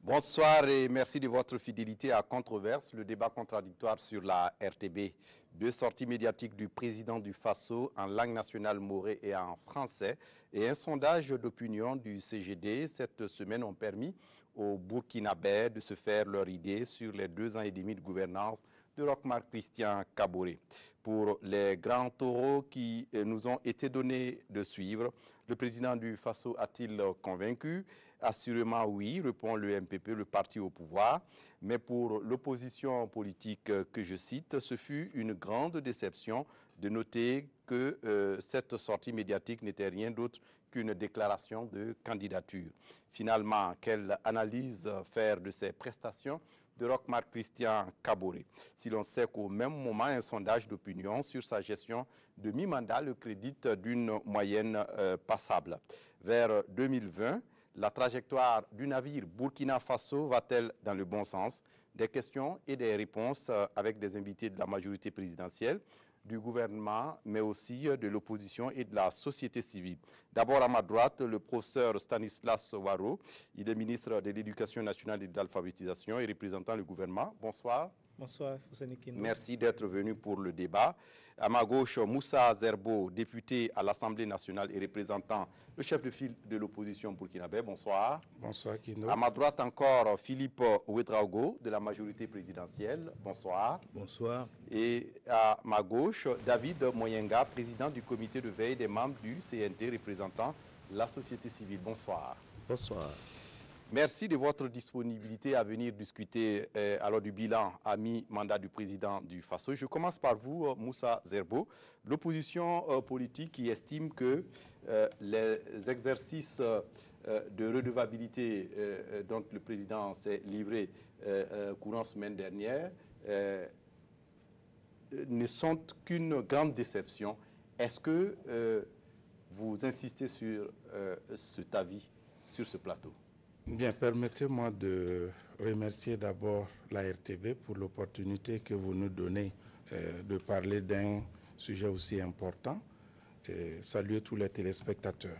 Bonsoir et merci de votre fidélité à Controverse, le débat contradictoire sur la RTB. Deux sorties médiatiques du président du Faso en langue nationale morée et en français et un sondage d'opinion du CGD cette semaine ont permis aux Burkinabés de se faire leur idée sur les 2 ans et demi de gouvernance de Roch-Marc Christian Kaboré. Pour les grands taureaux qui nous ont été donnés de suivre, le président du Faso a-t-il convaincu? Assurément oui, répond le MPP, le parti au pouvoir. Mais pour l'opposition politique que je cite, ce fut une grande déception de noter que cette sortie médiatique n'était rien d'autre qu'une déclaration de candidature. Finalement, quelle analyse faire de ces prestations de Roch-Marc Christian Kaboré? Si l'on sait qu'au même moment, un sondage d'opinion sur sa gestion de mi-mandat le crédite d'une moyenne passable. Vers 2020, la trajectoire du navire Burkina Faso va-t-elle dans le bon sens? Des questions et des réponses avec des invités de la majorité présidentielle, du gouvernement, mais aussi de l'opposition et de la société civile. D'abord, à ma droite, le professeur Stanislas Waro. Il est ministre de l'Éducation nationale et de l'alphabétisation et représentant le gouvernement. Bonsoir. Bonsoir, Fousseni Kino. Merci d'être venu pour le débat. À ma gauche, Moussa Zerbo, député à l'Assemblée nationale et représentant le chef de file de l'opposition burkinabé. Bonsoir. Bonsoir, Kino. À ma droite encore, Philippe Ouedraogo de la majorité présidentielle. Bonsoir. Bonsoir. Et à ma gauche, David Moyenga, président du comité de veille des membres du CNT représentant la société civile. Bonsoir. Bonsoir. Merci de votre disponibilité à venir discuter alors du bilan à mi-mandat du président du Faso. Je commence par vous, Moussa Zerbo. L'opposition politique qui estime que les exercices de redevabilité dont le président s'est livré courant semaine dernière ne sont qu'une grande déception. Est-ce que vous insistez sur cet avis, sur ce plateau? Bien, permettez-moi de remercier d'abord la RTB pour l'opportunité que vous nous donnez de parler d'un sujet aussi important et saluer tous les téléspectateurs.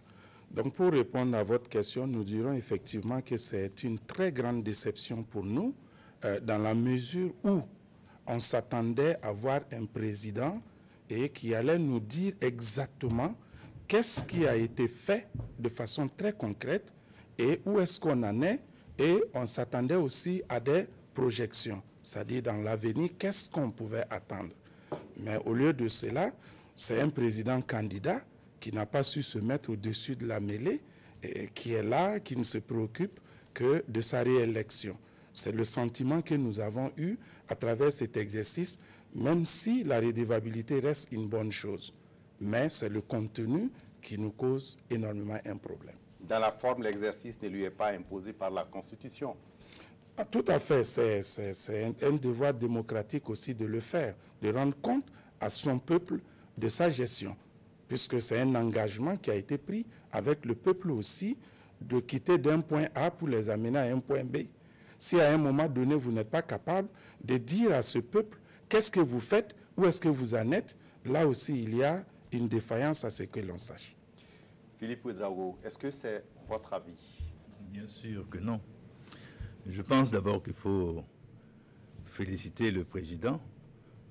Donc, pour répondre à votre question, nous dirons effectivement que c'est une très grande déception pour nous dans la mesure où on s'attendait à voir un président et qui allait nous dire exactement qu'est-ce qui a été fait de façon très concrète et où est-ce qu'on en est, et on s'attendait aussi à des projections, c'est-à-dire dans l'avenir, qu'est-ce qu'on pouvait attendre. Mais au lieu de cela, c'est un président candidat qui n'a pas su se mettre au-dessus de la mêlée, et qui est là, qui ne se préoccupe que de sa réélection. C'est le sentiment que nous avons eu à travers cet exercice, même si la redevabilité reste une bonne chose. Mais c'est le contenu qui nous cause énormément un problème. Dans la forme, l'exercice ne lui est pas imposé par la Constitution. Ah, tout à fait, c'est un devoir démocratique aussi de le faire, de rendre compte à son peuple de sa gestion, puisque c'est un engagement qui a été pris avec le peuple aussi, de quitter d'un point A pour les amener à un point B. Si à un moment donné, vous n'êtes pas capable de dire à ce peuple qu'est-ce que vous faites, où est-ce que vous en êtes, là aussi il y a une défaillance à ce que l'on sache. Philippe Ouedraogo, est-ce que c'est votre avis? Bien sûr que non. Je pense d'abord qu'il faut féliciter le président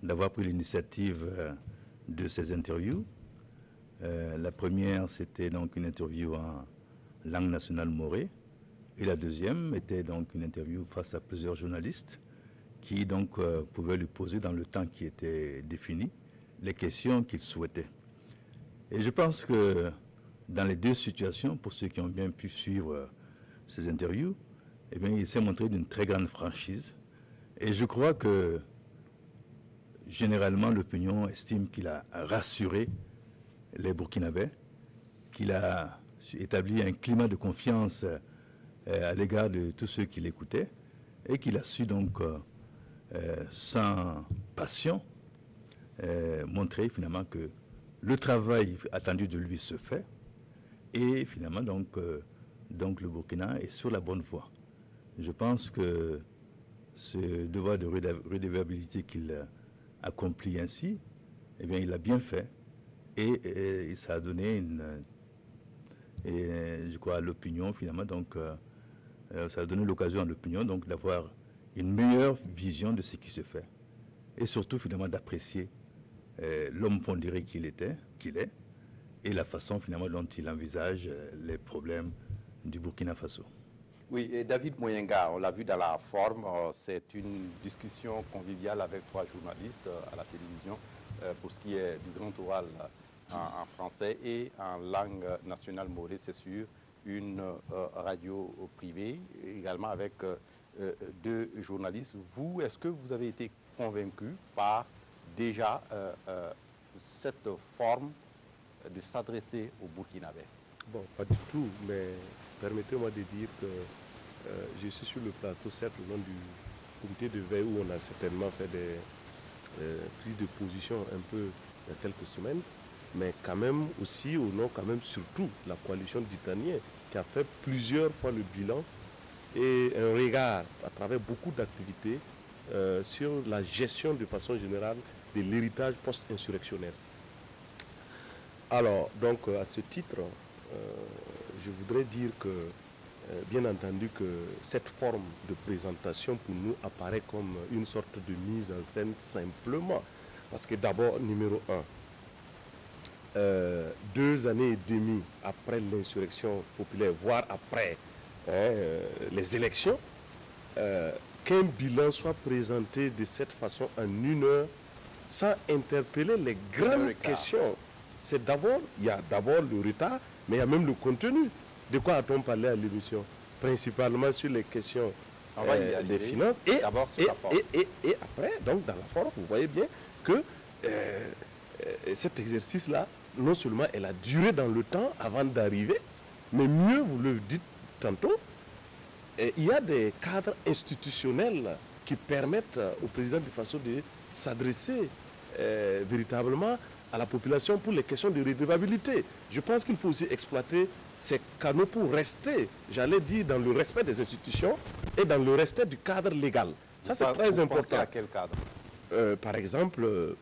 d'avoir pris l'initiative de ces interviews. La première, c'était donc une interview en langue nationale morée. Et la deuxième était donc une interview face à plusieurs journalistes qui donc pouvaient lui poser dans le temps qui était défini les questions qu'il souhaitait. Et je pense que dans les deux situations, pour ceux qui ont bien pu suivre ces interviews, eh bien, il s'est montré d'une très grande franchise. Et je crois que, généralement, l'opinion estime qu'il a rassuré les Burkinabés, qu'il a établi un climat de confiance à l'égard de tous ceux qui l'écoutaient, et qu'il a su donc, sans passion, montrer finalement que le travail attendu de lui se fait. Et finalement, donc le Burkina est sur la bonne voie. Je pense que ce devoir de redevabilité qu'il accomplit ainsi, eh bien, il a bien fait. Et ça a donné je crois, à l'opinion, finalement, donc, Ça a donné l'occasion à l'opinion donc d'avoir une meilleure vision de ce qui se fait. Et surtout, finalement, d'apprécier l'homme pondéré qu'il est, et la façon, finalement, dont il envisage les problèmes du Burkina Faso. Oui, et David Moyenga, on l'a vu dans la forme, c'est une discussion conviviale avec 3 journalistes à la télévision pour ce qui est du grand oral en français et en langue nationale morée, c'est sûr, une radio privée, également avec 2 journalistes. Vous, est-ce que vous avez été convaincu par déjà cette forme de s'adresser aux Burkinabés? Bon, pas du tout, mais permettez-moi de dire que je suis sur le plateau, certes, au nom du comité de veille où on a certainement fait des prises de position un peu il y a quelques semaines, mais quand même aussi, au nom quand même surtout la coalition d'Italiens qui a fait plusieurs fois le bilan et un regard à travers beaucoup d'activités sur la gestion de façon générale de l'héritage post-insurrectionnel. Alors, donc à ce titre, je voudrais dire que, bien entendu, que cette forme de présentation pour nous apparaît comme une sorte de mise en scène simplement. Parce que d'abord, numéro 1, 2 années et demie après l'insurrection populaire, voire après les élections, qu'un bilan soit présenté de cette façon en 1 heure sans interpeller les grandes questions. C'est d'abord, il y a d'abord le retard, mais il y a même le contenu. De quoi a-t-on parlé à l'émission? Principalement sur les questions des finances et après, donc dans la forme, vous voyez bien que cet exercice-là, non seulement elle a duré dans le temps avant d'arriver, mais mieux, vous le dites tantôt, il y a des cadres institutionnels qui permettent au président du Faso de s'adresser véritablement à la population pour les questions de redevabilité. Je pense qu'il faut aussi exploiter ces canaux pour rester, j'allais dire, dans le respect des institutions et dans le respect du cadre légal. Ça, c'est très important. À quel cadre? Par exemple,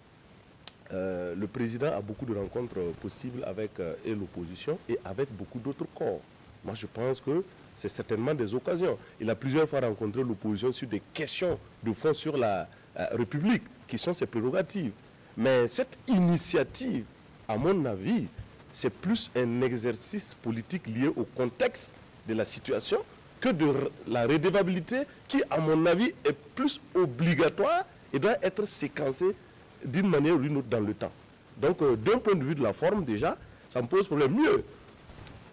le président a beaucoup de rencontres possibles avec l'opposition et avec beaucoup d'autres corps. Moi, je pense que c'est certainement des occasions. Il a plusieurs fois rencontré l'opposition sur des questions de fond sur la République, qui sont ses prérogatives. Mais cette initiative, à mon avis, c'est plus un exercice politique lié au contexte de la situation que de la redevabilité qui, à mon avis, est plus obligatoire et doit être séquencée d'une manière ou d'une autre dans le temps. Donc, d'un point de vue de la forme, déjà, ça me pose problème. Mieux,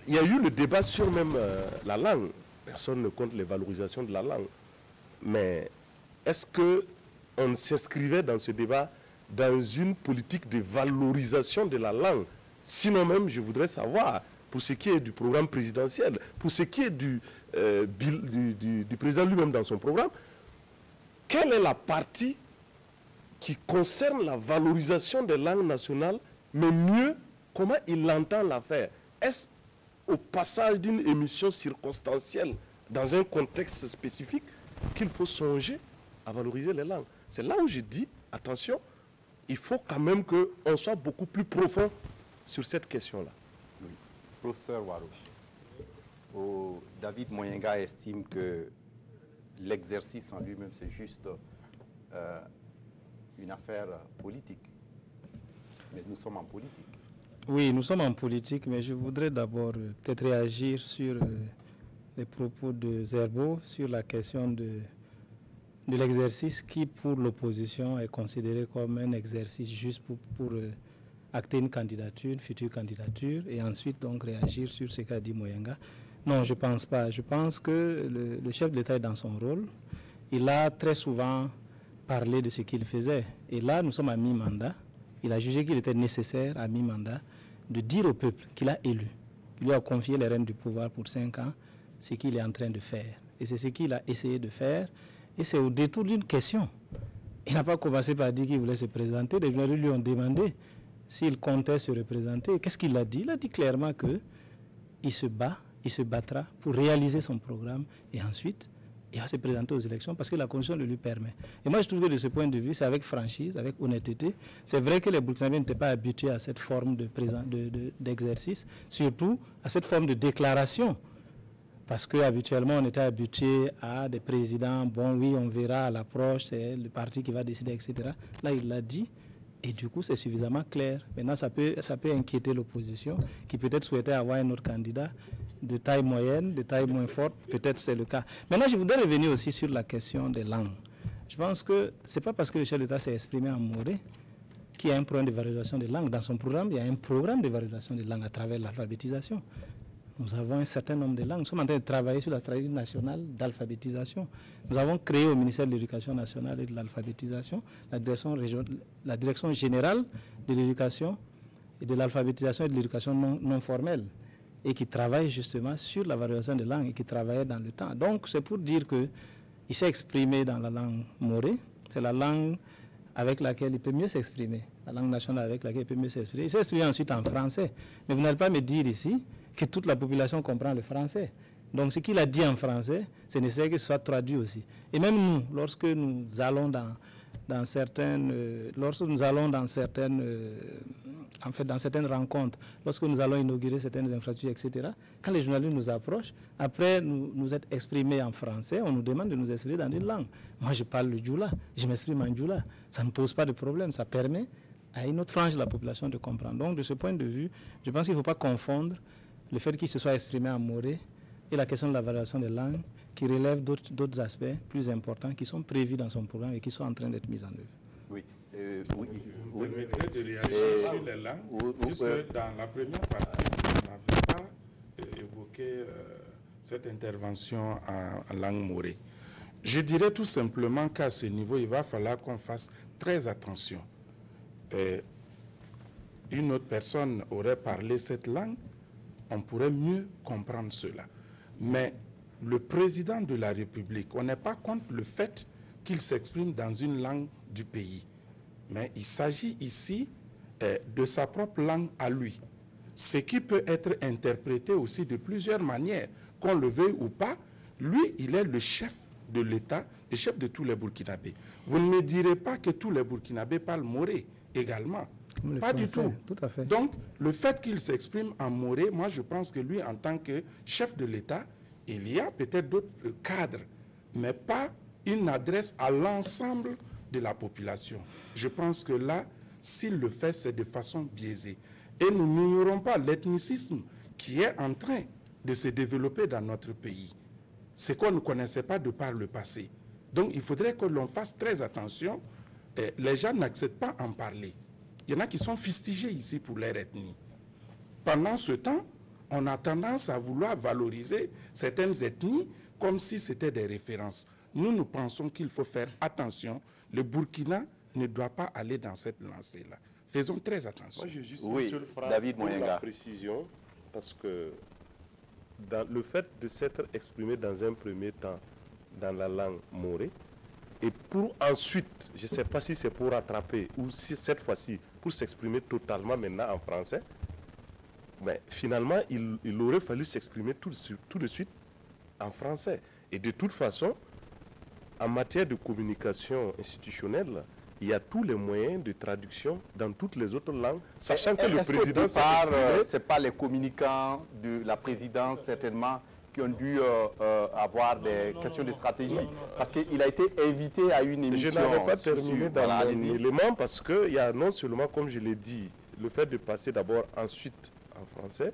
il y a eu le débat sur même la langue. Personne ne compte les valorisations de la langue. Mais est-ce qu'on s'inscrivait dans ce débat dans une politique de valorisation de la langue? Sinon même, je voudrais savoir, pour ce qui est du programme présidentiel, pour ce qui est du président lui-même dans son programme, quelle est la partie qui concerne la valorisation des langues nationales, mais mieux, comment il entend la faire? Est-ce au passage d'une émission circonstancielle dans un contexte spécifique qu'il faut songer à valoriser les langues? C'est là où je dis, attention, il faut quand même qu'on soit beaucoup plus profond sur cette question-là. Oui. Professeur Waro, David Moyenga estime que l'exercice en lui-même, c'est juste une affaire politique. Mais nous sommes en politique. Oui, nous sommes en politique, mais je voudrais d'abord peut-être réagir sur les propos de Zerbo sur la question de l'exercice qui, pour l'opposition, est considéré comme un exercice juste pour acter une candidature, une future candidature, et ensuite donc réagir sur ce qu'a dit Moyenga. Non, je ne pense pas. Je pense que le chef de l'État est dans son rôle. Il a très souvent parlé de ce qu'il faisait. Et là, nous sommes à mi-mandat. Il a jugé qu'il était nécessaire, à mi-mandat, de dire au peuple qu'il a élu, qu'il lui a confié les rênes du pouvoir pour 5 ans, ce qu'il est en train de faire. Et c'est ce qu'il a essayé de faire. Et c'est au détour d'une question. Il n'a pas commencé par dire qu'il voulait se présenter. Les journalistes lui ont demandé s'il comptait se représenter. Qu'est-ce qu'il a dit? Il a dit clairement qu'il se bat, il se battra pour réaliser son programme et ensuite il va se présenter aux élections parce que la Constitution le lui permet. Et moi je trouve que de ce point de vue, c'est avec franchise, avec honnêteté. C'est vrai que les Burkinabés n'étaient pas habitués à cette forme d'exercice, surtout à cette forme de déclaration. Parce qu'habituellement, on était habitué à des présidents, bon oui, on verra à l'approche, c'est le parti qui va décider, etc. Là, il l'a dit, et du coup, c'est suffisamment clair. Maintenant, ça peut inquiéter l'opposition, qui peut-être souhaitait avoir un autre candidat de taille moyenne, de taille moins forte, peut-être c'est le cas. Maintenant, je voudrais revenir aussi sur la question des langues. Je pense que ce n'est pas parce que le chef d'État s'est exprimé en Moré qu'il y a un programme de valorisation des langues. Dans son programme, il y a un programme de valorisation des langues à travers l'alphabétisation. Nous avons un certain nombre de langues. Nous sommes en train de travailler sur la stratégie nationale d'alphabétisation. Nous avons créé au ministère de l'Éducation nationale et de l'alphabétisation la direction générale de l'éducation et de l'alphabétisation et de l'éducation non formelle, et qui travaille justement sur la valorisation des langues et qui travaillait dans le temps. Donc c'est pour dire qu'il s'est exprimé dans la langue morée. C'est la langue avec laquelle il peut mieux s'exprimer, la langue nationale avec laquelle il peut mieux s'exprimer. Il s'est exprimé ensuite en français. Mais vous n'allez pas me dire ici que toute la population comprend le français. Donc ce qu'il a dit en français, c'est nécessaire que ce soit traduit aussi. Et même nous, lorsque nous allons dans certaines rencontres, lorsque nous allons inaugurer certaines infrastructures, etc., quand les journalistes nous approchent, après nous être exprimés en français, on nous demande de nous exprimer dans une langue. Moi, je parle le djoula, je m'exprime en djoula. Ça ne pose pas de problème, ça permet à une autre frange de la population de comprendre. Donc, de ce point de vue, je pense qu'il ne faut pas confondre le fait qu'il se soit exprimé en moré et la question de la valorisation des langues qui relève d'autres aspects plus importants qui sont prévus dans son programme et qui sont en train d'être mis en œuvre. Oui. Vous me permettrez de réagir sur les langues, puisque dans la première partie, vous n'avez pas évoqué cette intervention en langue morée. Je dirais tout simplement qu'à ce niveau, il va falloir qu'on fasse très attention. Une autre personne aurait parlé cette langue, on pourrait mieux comprendre cela. Mais le président de la République, on n'est pas contre le fait qu'il s'exprime dans une langue du pays. Mais il s'agit ici de sa propre langue à lui. Ce qui peut être interprété aussi de plusieurs manières, qu'on le veuille ou pas. Lui, il est le chef de l'État, le chef de tous les Burkinabés. Vous ne me direz pas que tous les Burkinabés parlent moré également. Pas du tout. Tout à fait. Donc, le fait qu'il s'exprime en moré, moi je pense que lui, en tant que chef de l'État, il y a peut-être d'autres cadres, mais pas une adresse à l'ensemble de la population. Je pense que là, s'il le fait, c'est de façon biaisée. Et nous n'ignorons pas l'ethnicisme qui est en train de se développer dans notre pays. C'est qu'on ne connaissait pas de par le passé. Donc, il faudrait que l'on fasse très attention. Les gens n'acceptent pas à en parler. Il y en a qui sont fustigés ici pour leur ethnie. Pendant ce temps, on a tendance à vouloir valoriser certaines ethnies comme si c'était des références. Nous pensons qu'il faut faire attention. Le Burkina ne doit pas aller dans cette lancée-là. Faisons très attention. Moi, j'ai juste Oui, une seule phrase David pour Moyenga. la précision, parce que dans le fait de s'être exprimé dans un premier temps dans la langue morée, et pour ensuite, je ne sais pas si c'est pour rattraper ou si cette fois-ci pour s'exprimer totalement maintenant en français, mais finalement, il aurait fallu s'exprimer tout de suite en français. Et de toute façon, en matière de communication institutionnelle, il y a tous les moyens de traduction dans toutes les autres langues, sachant que le président s'est exprimé. Ce n'est pas les communicants de la présidence, certainement, qui ont dû avoir des questions de stratégie. Parce qu'il a été invité à une émission. Je n'avais pas terminé dans voilà, mon élément parce qu'il y a non seulement, comme je l'ai dit, le fait de passer d'abord ensuite en français,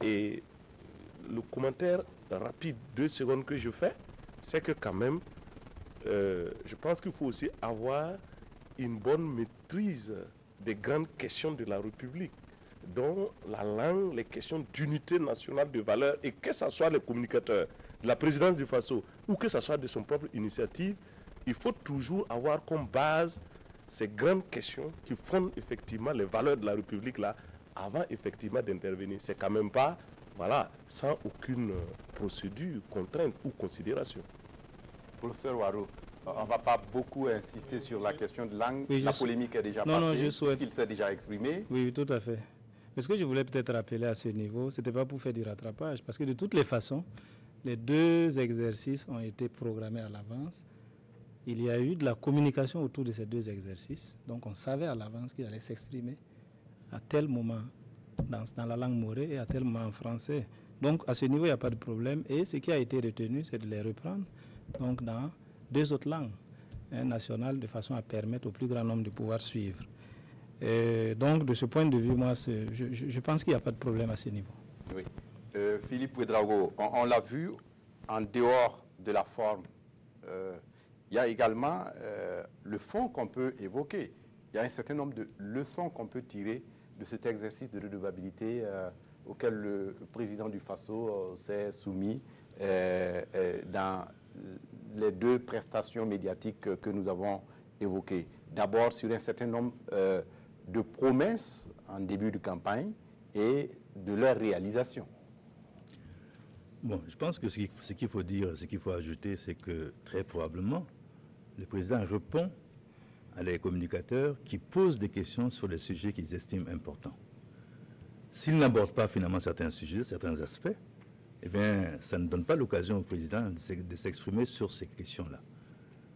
et le commentaire rapide, 2 secondes que je fais, c'est que quand même, je pense qu'il faut aussi avoir une bonne maîtrise des grandes questions de la République, dont la langue, les questions d'unité nationale de valeur, et que ce soit les communicateurs de la présidence du Faso ou que ce soit de son propre initiative, il faut toujours avoir comme base ces grandes questions qui fondent effectivement les valeurs de la République là, avant effectivement d'intervenir. C'est quand même pas, voilà, sans aucune procédure, contrainte ou considération. Professeur Ouarou, on ne va pas beaucoup insister sur la question de langue. Oui, la polémique est déjà passée, puisqu'il s'est déjà exprimé. Oui, tout à fait. Mais ce que je voulais peut-être rappeler à ce niveau, ce n'était pas pour faire du rattrapage, parce que de toutes les façons, les 2 exercices ont été programmés à l'avance. Il y a eu de la communication autour de ces 2 exercices. Donc on savait à l'avance qu'il allait s'exprimer à tel moment dans la langue morée et à tel moment en français. Donc à ce niveau, il n'y a pas de problème. Et ce qui a été retenu, c'est de les reprendre donc, dans 2 autres langues nationales, de façon à permettre au plus grand nombre de pouvoir suivre. Et donc de ce point de vue, moi, je pense qu'il n'y a pas de problème à ce niveau. Oui. Philippe Ouédraogo, on l'a vu, en dehors de la forme, il y a également le fond qu'on peut évoquer. Il y a un certain nombre de leçons qu'on peut tirer de cet exercice de redevabilité auquel le président du Faso s'est soumis dans les 2 prestations médiatiques que nous avons évoquées. D'abord sur un certain nombre de promesses en début de campagne et de leur réalisation. Bon, je pense que ce qu'il faut dire, ce qu'il faut ajouter, c'est que très probablement, le président répond à les communicateurs qui posent des questions sur les sujets qu'ils estiment importants. S'ils n'abordent pas finalement certains sujets, certains aspects, eh bien, ça ne donne pas l'occasion au président de s'exprimer sur ces questions-là.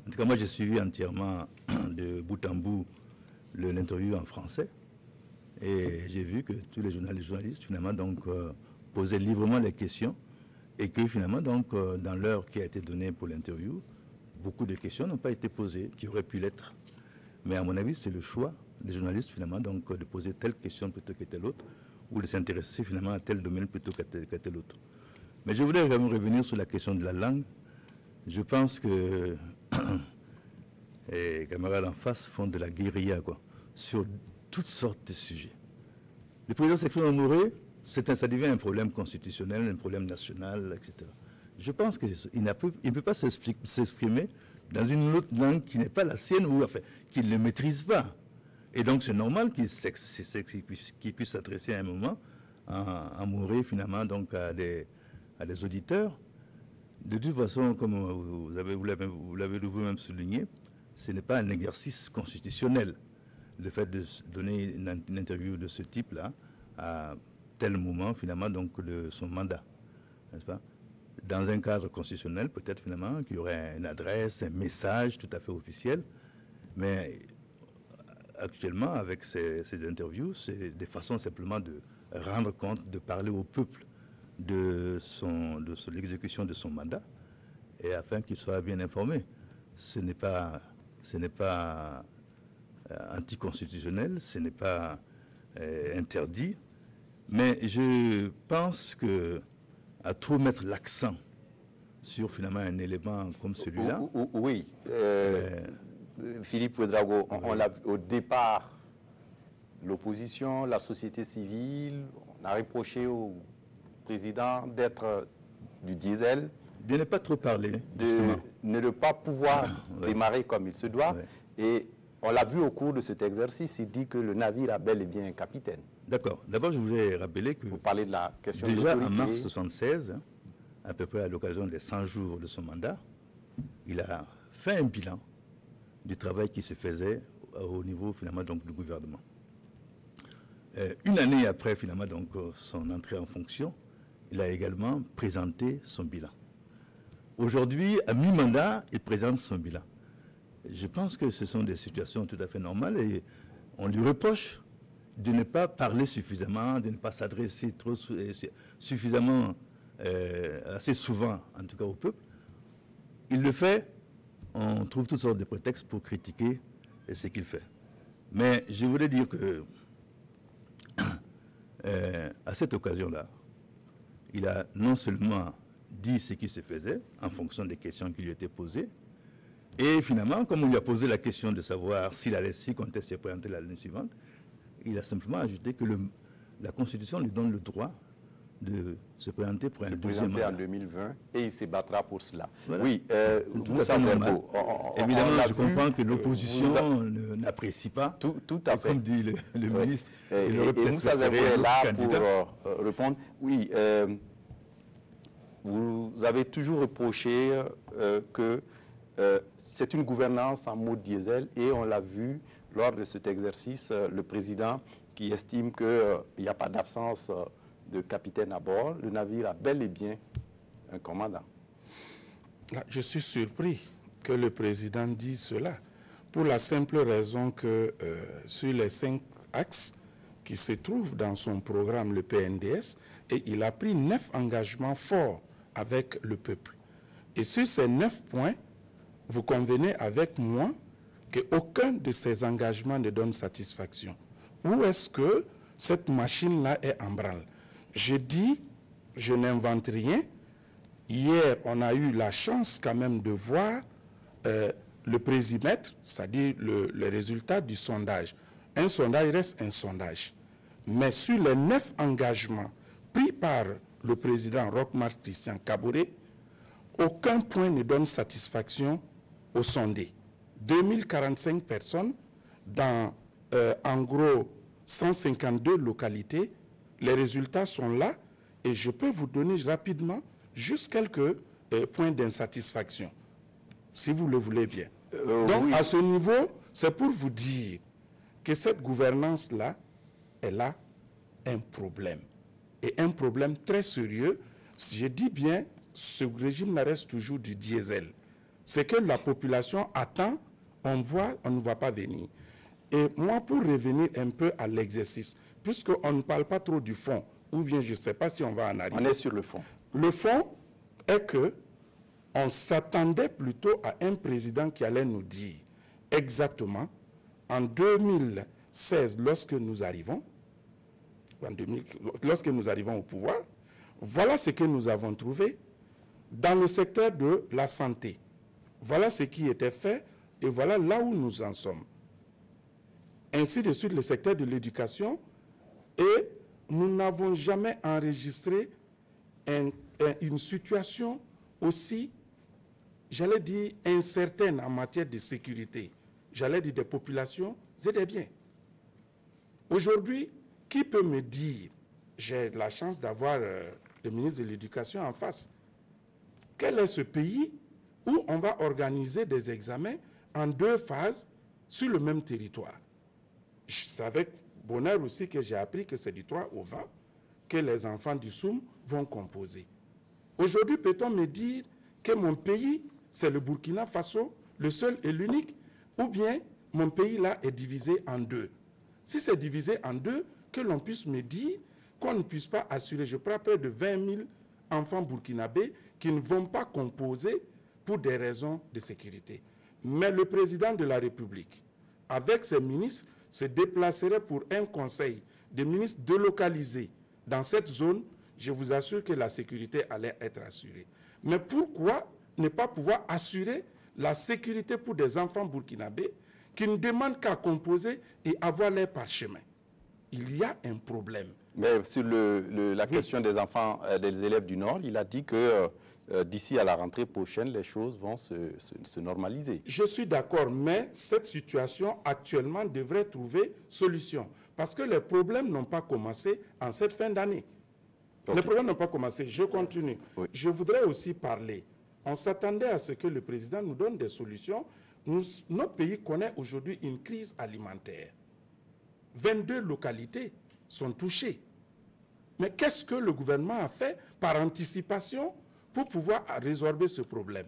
En tout cas, moi, j'ai suivi entièrement de bout en bout l'interview en français et j'ai vu que tous les journalistes finalement donc posaient librement les questions et que finalement donc dans l'heure qui a été donnée pour l'interview, beaucoup de questions n'ont pas été posées, qui auraient pu l'être. Mais à mon avis, c'est le choix des journalistes finalement donc de poser telle question plutôt que telle autre, ou de s'intéresser finalement à tel domaine plutôt qu'à tel autre. Mais je voudrais vraiment revenir sur la question de la langue. Je pense que les camarades en face font de la guérilla, quoi, sur toutes sortes de sujets. Le président s'exprime en Moré, ça devient un problème constitutionnel, un problème national, etc. Je pense qu'il ne peut pas s'exprimer dans une autre langue qui n'est pas la sienne, ou enfin, qu'il ne maîtrise pas. Et donc c'est normal qu'il puisse s'adresser à un moment en Moré, finalement, donc à des auditeurs. De toute façon, comme vous l'avez vous-même souligné, ce n'est pas un exercice constitutionnel, le fait de donner une interview de ce type-là à tel moment, finalement, donc de son mandat, n'est-ce pas? Dans un cadre constitutionnel, peut-être finalement qu'il y aurait une adresse, un message tout à fait officiel, mais actuellement, avec ces interviews, c'est des façons simplement de rendre compte, de parler au peuple de l'exécution de son mandat, et afin qu'il soit bien informé. Ce n'est pas anticonstitutionnel, ce n'est pas interdit, mais je pense que à trop mettre l'accent sur finalement un élément comme celui-là. Oui, Philippe Ouédraogo, on l'a vu au départ, l'opposition, la société civile, on a reproché au président d'être du diesel. De ne pas trop parler, de ne pas pouvoir démarrer comme il se doit. Ouais. Et on l'a vu au cours de cet exercice, il dit que le navire a bel et bien un capitaine. D'accord. D'abord, je voulais rappeler que Vous parlez de la question déjà de en mars 1976, à peu près à l'occasion des 100 jours de son mandat, il a fait un bilan du travail qui se faisait au niveau finalement donc du gouvernement. Une année après finalement donc son entrée en fonction, il a également présenté son bilan. Aujourd'hui, à mi-mandat, il présente son bilan. Je pense que ce sont des situations tout à fait normales et on lui reproche de ne pas parler suffisamment, de ne pas s'adresser suffisamment, assez souvent, en tout cas au peuple. Il le fait, on trouve toutes sortes de prétextes pour critiquer ce qu'il fait. Mais je voulais dire que, à cette occasion-là, il a non seulement dit ce qui se faisait en fonction des questions qui lui étaient posées, et finalement, comme on lui a posé la question de savoir s'il allait s'y contester et présenter l'année suivante, il a simplement ajouté que la Constitution lui donne le droit de se présenter pour un deuxième mandat. en 2020 et il se battra pour cela. Voilà. Oui, Moussa Zerbo, évidemment, je comprends que l'opposition n'apprécie pas. Tout à fait. Comme dit le ministre. Et Moussa Zerbo est là pour répondre. Oui, vous avez toujours reproché que c'est une gouvernance en mode diesel et on l'a vu lors de cet exercice, le président qui estime qu'il n'y a pas d'absence de capitaine à bord, le navire a bel et bien un commandant. Je suis surpris que le président dise cela, pour la simple raison que sur les 5 axes qui se trouve dans son programme, le PNDS, et il a pris 9 engagements forts avec le peuple. Et sur ces 9 points, vous convenez avec moi qu'aucun de ces engagements ne donne satisfaction. Où est-ce que cette machine-là est en branle? Je dis, je n'invente rien. Hier, on a eu la chance quand même de voir le présimètre, c'est-à-dire le résultat du sondage. Un sondage reste un sondage. Mais sur les 9 engagements pris par le président Roch-Marc Christian Kaboré, aucun point ne donne satisfaction aux sondés. 2045 personnes dans, en gros, 152 localités. Les résultats sont là et je peux vous donner rapidement juste quelques points d'insatisfaction, si vous le voulez bien. Donc, oui. À ce niveau, c'est pour vous dire que cette gouvernance-là, elle a un problème. Et un problème très sérieux. Je dis bien, ce régime reste toujours du diesel. C'est que la population attend, on voit, on ne voit pas venir. Et moi, pour revenir un peu à l'exercice, puisqu'on ne parle pas trop du fond, ou bien je ne sais pas si on va en arriver. On est sur le fond. Le fond est que on s'attendait plutôt à un président qui allait nous dire exactement, en 2016, lorsque nous arrivons au pouvoir, voilà ce que nous avons trouvé dans le secteur de la santé. Voilà ce qui était fait et voilà là où nous en sommes. Ainsi de suite, le secteur de l'éducation, et nous n'avons jamais enregistré une situation aussi, j'allais dire, incertaine en matière de sécurité. J'allais dire des populations et des biens. Aujourd'hui, qui peut me dire, j'ai la chance d'avoir le ministre de l'Éducation en face, quel est ce pays où on va organiser des examens en 2 phases sur le même territoire? C'est avec bonheur aussi que j'ai appris que c'est du 3 au 20 que les enfants du SOUM vont composer. Aujourd'hui, peut-on me dire que mon pays, c'est le Burkina Faso, le seul et l'unique, ou bien mon pays là est divisé en 2? Si c'est divisé en 2, que l'on puisse me dire qu'on ne puisse pas assurer, je prends près de 20 000 enfants burkinabés qui ne vont pas composer pour des raisons de sécurité. Mais le président de la République, avec ses ministres, se déplacerait pour un conseil des ministres délocalisés dans cette zone. Je vous assure que la sécurité allait être assurée. Mais pourquoi ne pas pouvoir assurer la sécurité pour des enfants burkinabés qui ne demandent qu'à composer et avoir leur parchemin? Il y a un problème. Mais sur la question des enfants, des élèves du Nord, il a dit que d'ici à la rentrée prochaine, les choses vont se normaliser. Je suis d'accord, mais cette situation actuellement devrait trouver solution. Parce que les problèmes n'ont pas commencé en cette fin d'année. Okay. Les problèmes n'ont pas commencé. Je continue. Oui. Je voudrais aussi parler. On s'attendait à ce que le président nous donne des solutions. Notre pays connaît aujourd'hui une crise alimentaire. 22 localités sont touchées. Mais qu'est-ce que le gouvernement a fait par anticipation pour pouvoir résorber ce problème?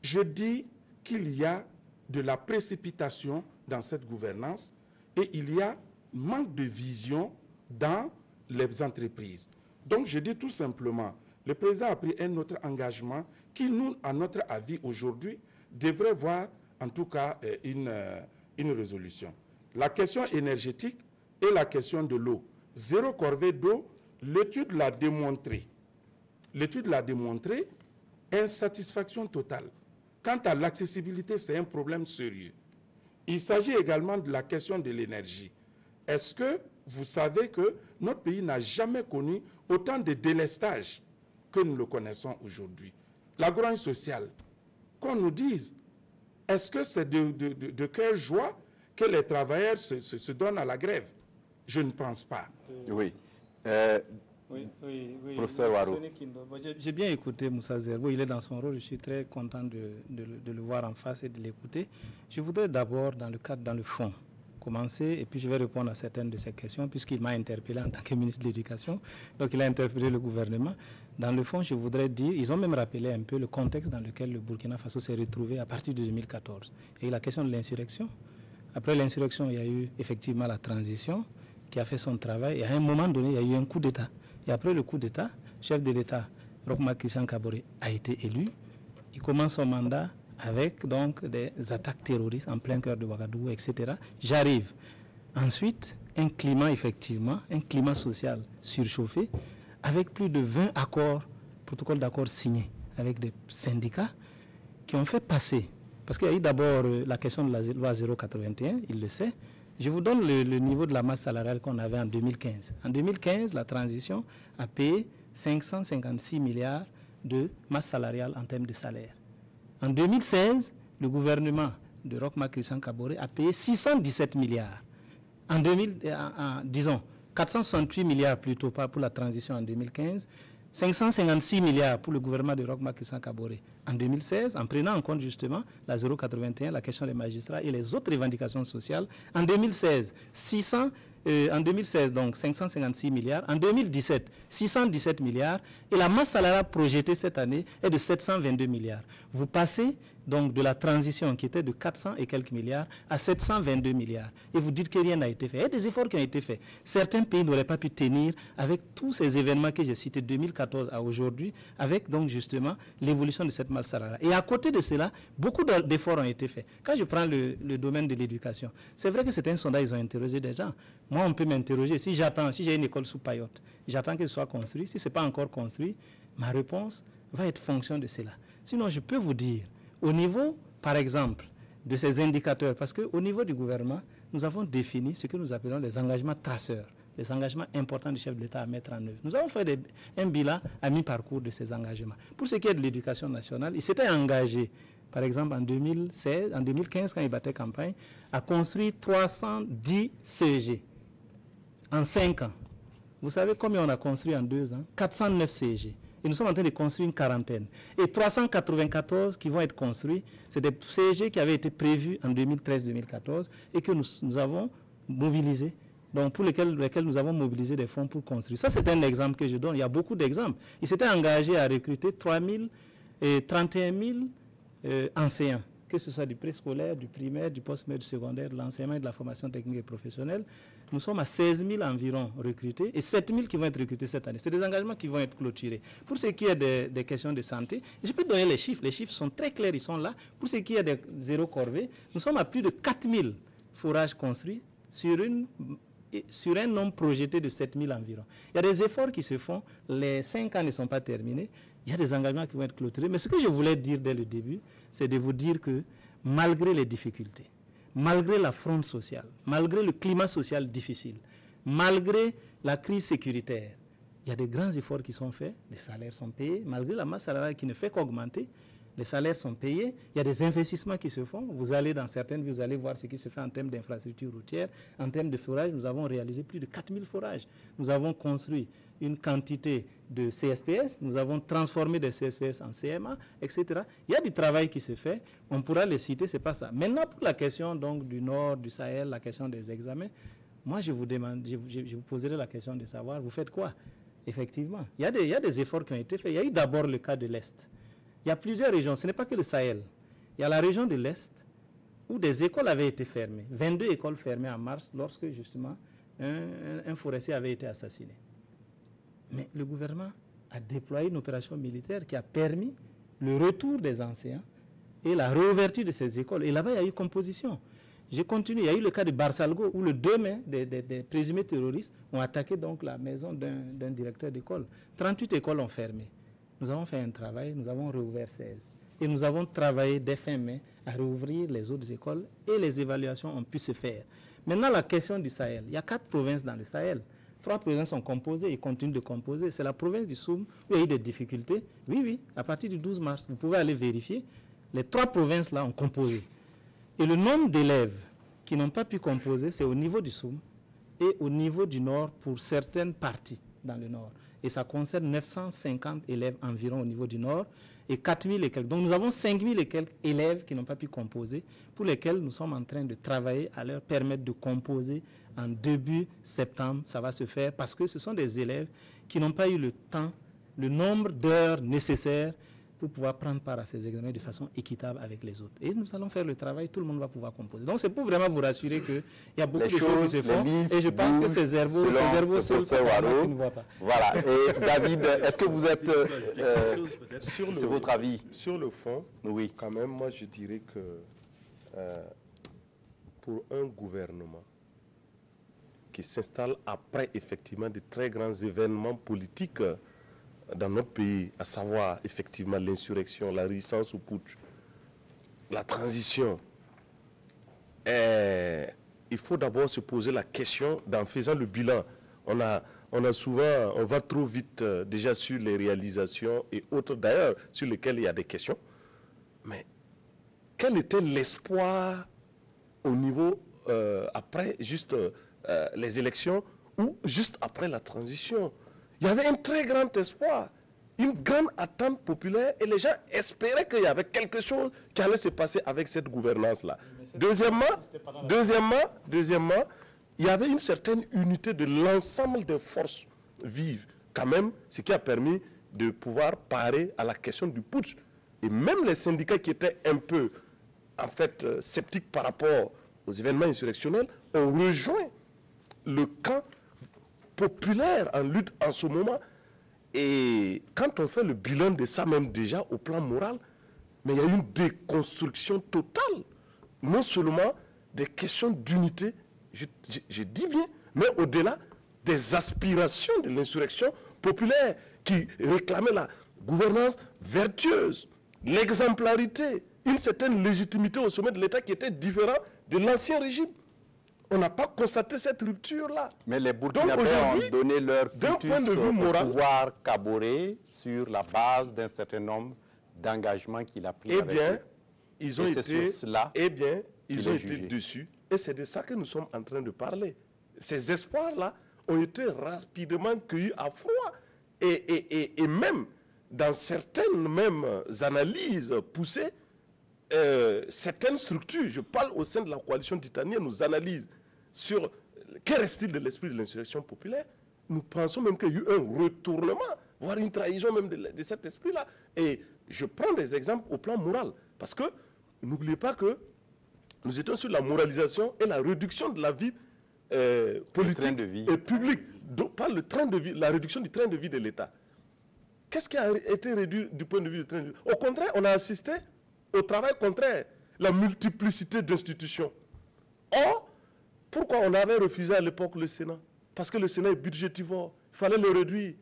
Je dis qu'il y a de la précipitation dans cette gouvernance et il y a manque de vision dans les entreprises. Donc je dis tout simplement, le président a pris un autre engagement qui, nous, à notre avis aujourd'hui, devrait voir en tout cas une résolution. La question énergétique et la question de l'eau. 0 corvée d'eau, l'étude l'a démontré. L'étude l'a démontré, insatisfaction totale. Quant à l'accessibilité, c'est un problème sérieux. Il s'agit également de la question de l'énergie. Est-ce que vous savez que notre pays n'a jamais connu autant de délestage que nous le connaissons aujourd'hui? La grogne sociale, qu'on nous dise, est-ce que c'est de quelle joie que les travailleurs se donnent à la grève? Je ne pense pas. Oui. Oui. Professeur Waro. J'ai bien écouté Moussa Zerbo, il est dans son rôle, je suis très content de le voir en face et de l'écouter. Je voudrais d'abord, dans le fond, commencer, et puis je vais répondre à certaines de ces questions, puisqu'il m'a interpellé en tant que ministre de l'Éducation, donc il a interpellé le gouvernement. Dans le fond, je voudrais dire, ils ont même rappelé un peu le contexte dans lequel le Burkina Faso s'est retrouvé à partir de 2014. Et la question de l'insurrection. Après l'insurrection, il y a eu effectivement la transition, qui a fait son travail. Et à un moment donné, il y a eu un coup d'État. Et après le coup d'État, chef de l'État, Roch Marc Christian Kaboré, a été élu. Il commence son mandat avec donc des attaques terroristes en plein cœur de Ouagadougou, etc. J'arrive. Ensuite, un climat, effectivement, un climat social surchauffé, avec plus de 20 protocoles d'accord signés avec des syndicats qui ont fait passer, parce qu'il y a eu d'abord la question de la loi 081, il le sait. Je vous donne le niveau de la masse salariale qu'on avait en 2015. En 2015, la transition a payé 556 milliards de masse salariale en termes de salaire. En 2016, le gouvernement de Roch Marc Christian Kaboré a payé 617 milliards. Disons, 468 milliards plutôt pas pour la transition en 2015, 556 milliards pour le gouvernement de Roch Marc Christian Kaboré en 2016, en prenant en compte justement la 081, la question des magistrats et les autres revendications sociales. En 2016, donc 556 milliards. En 2017, 617 milliards. Et la masse salariale projetée cette année est de 722 milliards. Vous passez donc de la transition qui était de 400 et quelques milliards à 722 milliards. Et vous dites que rien n'a été fait. Il y a des efforts qui ont été faits. Certains pays n'auraient pas pu tenir avec tous ces événements que j'ai cités de 2014 à aujourd'hui, avec donc justement l'évolution de cette masse salariale. Et à côté de cela, beaucoup d'efforts ont été faits. Quand je prends le domaine de l'éducation, c'est vrai que c'est un sondage, ils ont interrogé des gens. Moi, on peut m'interroger. Si j'ai une école sous Payotte, j'attends qu'elle soit construite. Si ce n'est pas encore construit, ma réponse va être fonction de cela. Sinon, je peux vous dire, au niveau, par exemple, de ces indicateurs, parce qu'au niveau du gouvernement, nous avons défini ce que nous appelons les engagements traceurs, les engagements importants du chef de l'État à mettre en œuvre. Nous avons fait un bilan à mi-parcours de ces engagements. Pour ce qui est de l'éducation nationale, il s'était engagé, par exemple, en 2015, quand il battait campagne, à construire 310 CEG en 5 ans. Vous savez combien on a construit en 2 ans? 409 CEG. Et nous sommes en train de construire une quarantaine. Et 394 qui vont être construits, c'est des CEG qui avaient été prévus en 2013-2014 et que nous avons mobilisés, donc pour lesquels nous avons mobilisé des fonds pour construire. Ça, c'est un exemple que je donne. Il y a beaucoup d'exemples. Ils s'étaient engagés à recruter 31 000 enseignants, que ce soit du préscolaire, du primaire, du post-primaire, du secondaire, de l'enseignement et de la formation technique et professionnelle. Nous sommes à 16 000 environ recrutés et 7 000 qui vont être recrutés cette année. C'est des engagements qui vont être clôturés. Pour ce qui est des questions de santé, je peux donner les chiffres. Les chiffres sont très clairs, ils sont là. Pour ce qui est des zéro corvée, nous sommes à plus de 4 000 forages construits sur un nombre projeté de 7 000 environ. Il y a des efforts qui se font. Les 5 ans ne sont pas terminés. Il y a des engagements qui vont être clôturés. Mais ce que je voulais dire dès le début, c'est de vous dire que malgré les difficultés, malgré la fronde sociale, malgré le climat social difficile, malgré la crise sécuritaire, il y a des grands efforts qui sont faits, les salaires sont payés, malgré la masse salariale qui ne fait qu'augmenter, les salaires sont payés, il y a des investissements qui se font. Vous allez dans certaines, vous allez voir ce qui se fait en termes d'infrastructures routières, en termes de forage. Nous avons réalisé plus de 4000 forages. Nous avons construit une quantité de CSPS, nous avons transformé des CSPS en CMA, etc. Il y a du travail qui se fait, on pourra les citer, c'est pas ça. Maintenant, pour la question donc, du Nord, du Sahel, la question des examens, moi je vous demande, je vous poserai la question de savoir, vous faites quoi? Effectivement, il y a des efforts qui ont été faits. Il y a eu d'abord le cas de l'Est. Il y a plusieurs régions, ce n'est pas que le Sahel. Il y a la région de l'Est où des écoles avaient été fermées, 22 écoles fermées en mars lorsque justement un forestier avait été assassiné. Mais le gouvernement a déployé une opération militaire qui a permis le retour des enseignants et la réouverture de ces écoles. Et là-bas, il y a eu composition. J'ai continué. Il y a eu le cas de Barsalgo où le 2 mai, des présumés terroristes ont attaqué donc la maison d'un directeur d'école. 38 écoles ont fermé. Nous avons fait un travail, nous avons réouvert 16. Et nous avons travaillé dès fin mai à réouvrir les autres écoles et les évaluations ont pu se faire. Maintenant, la question du Sahel. Il y a 4 provinces dans le Sahel. 3 provinces sont composées et continuent de composer. C'est la province du Soum où il y a eu des difficultés. Oui, à partir du 12 mars, vous pouvez aller vérifier. Les 3 provinces-là ont composé. Et le nombre d'élèves qui n'ont pas pu composer, c'est au niveau du Soum et au niveau du Nord pour certaines parties dans le Nord. Et ça concerne 950 élèves environ au niveau du Nord et 4000 et quelques. Donc nous avons 5000 et quelques élèves qui n'ont pas pu composer, pour lesquels nous sommes en train de travailler à leur permettre de composer en début septembre. Ça va se faire parce que ce sont des élèves qui n'ont pas eu le temps, le nombre d'heures nécessaires pour pouvoir prendre part à ces examens de façon équitable avec les autres. Et nous allons faire le travail, tout le monde va pouvoir composer. Donc c'est pour vraiment vous rassurer qu'il y a beaucoup de choses qui se font. Et je pense que ces herbos seuls qui ne voient pas. Voilà. Et David, est-ce que vous êtes... c'est votre avis? Sur le fond, oui. Quand même, moi je dirais que pour un gouvernement qui s'installe après effectivement de très grands événements politiques dans notre pays, à savoir effectivement l'insurrection, la résistance au putsch, la transition, il faut d'abord se poser la question d'en faisant le bilan. On a souvent, on va trop vite déjà sur les réalisations et autres d'ailleurs sur lesquelles il y a des questions. Mais quel était l'espoir au niveau après juste les élections ou juste après la transition? Il y avait un très grand espoir, une grande attente populaire et les gens espéraient qu'il y avait quelque chose qui allait se passer avec cette gouvernance-là. Deuxièmement, il y avait une certaine unité de l'ensemble des forces vives, quand même, ce qui a permis de pouvoir parer à la question du putsch. Et même les syndicats qui étaient un peu, en fait, sceptiques par rapport aux événements insurrectionnels ont rejoint le camp populaire en lutte en ce moment. Et quand on fait le bilan de ça, même déjà au plan moral, mais il y a une déconstruction totale, non seulement des questions d'unité, je dis bien, mais au-delà des aspirations de l'insurrection populaire qui réclamait la gouvernance vertueuse, l'exemplarité, une certaine légitimité au sommet de l'État qui était différent de l'ancien régime. On n'a pas constaté cette rupture-là. Mais les Burkinabés ont donné leur point de vue moral, au pouvoir Kaboré sur la base d'un certain nombre d'engagements qu'il a pris avec eux. Ils ont été dessus. Et c'est de ça que nous sommes en train de parler. Ces espoirs-là ont été rapidement cueillis à froid. Et même dans certaines analyses poussées, certaines structures, je parle au sein de la coalition titanienne, nous analysent sur qu'est reste-t-il de l'esprit de l'insurrection populaire. Nous pensons même qu'il y a eu un retournement, voire une trahison même de cet esprit-là. Et je prends des exemples au plan moral, parce que n'oubliez pas que nous étions sur la moralisation et la réduction de la vie politique et publique. Donc, pas le train de vie, la réduction du train de vie de l'État. Qu'est-ce qui a été réduit du point de vue du train de vie? Au contraire, on a assisté au travail contraire, la multiplicité d'institutions. Or, pourquoi on avait refusé à l'époque le Sénat? Parce que le Sénat est budgétivore. Il fallait le réduire,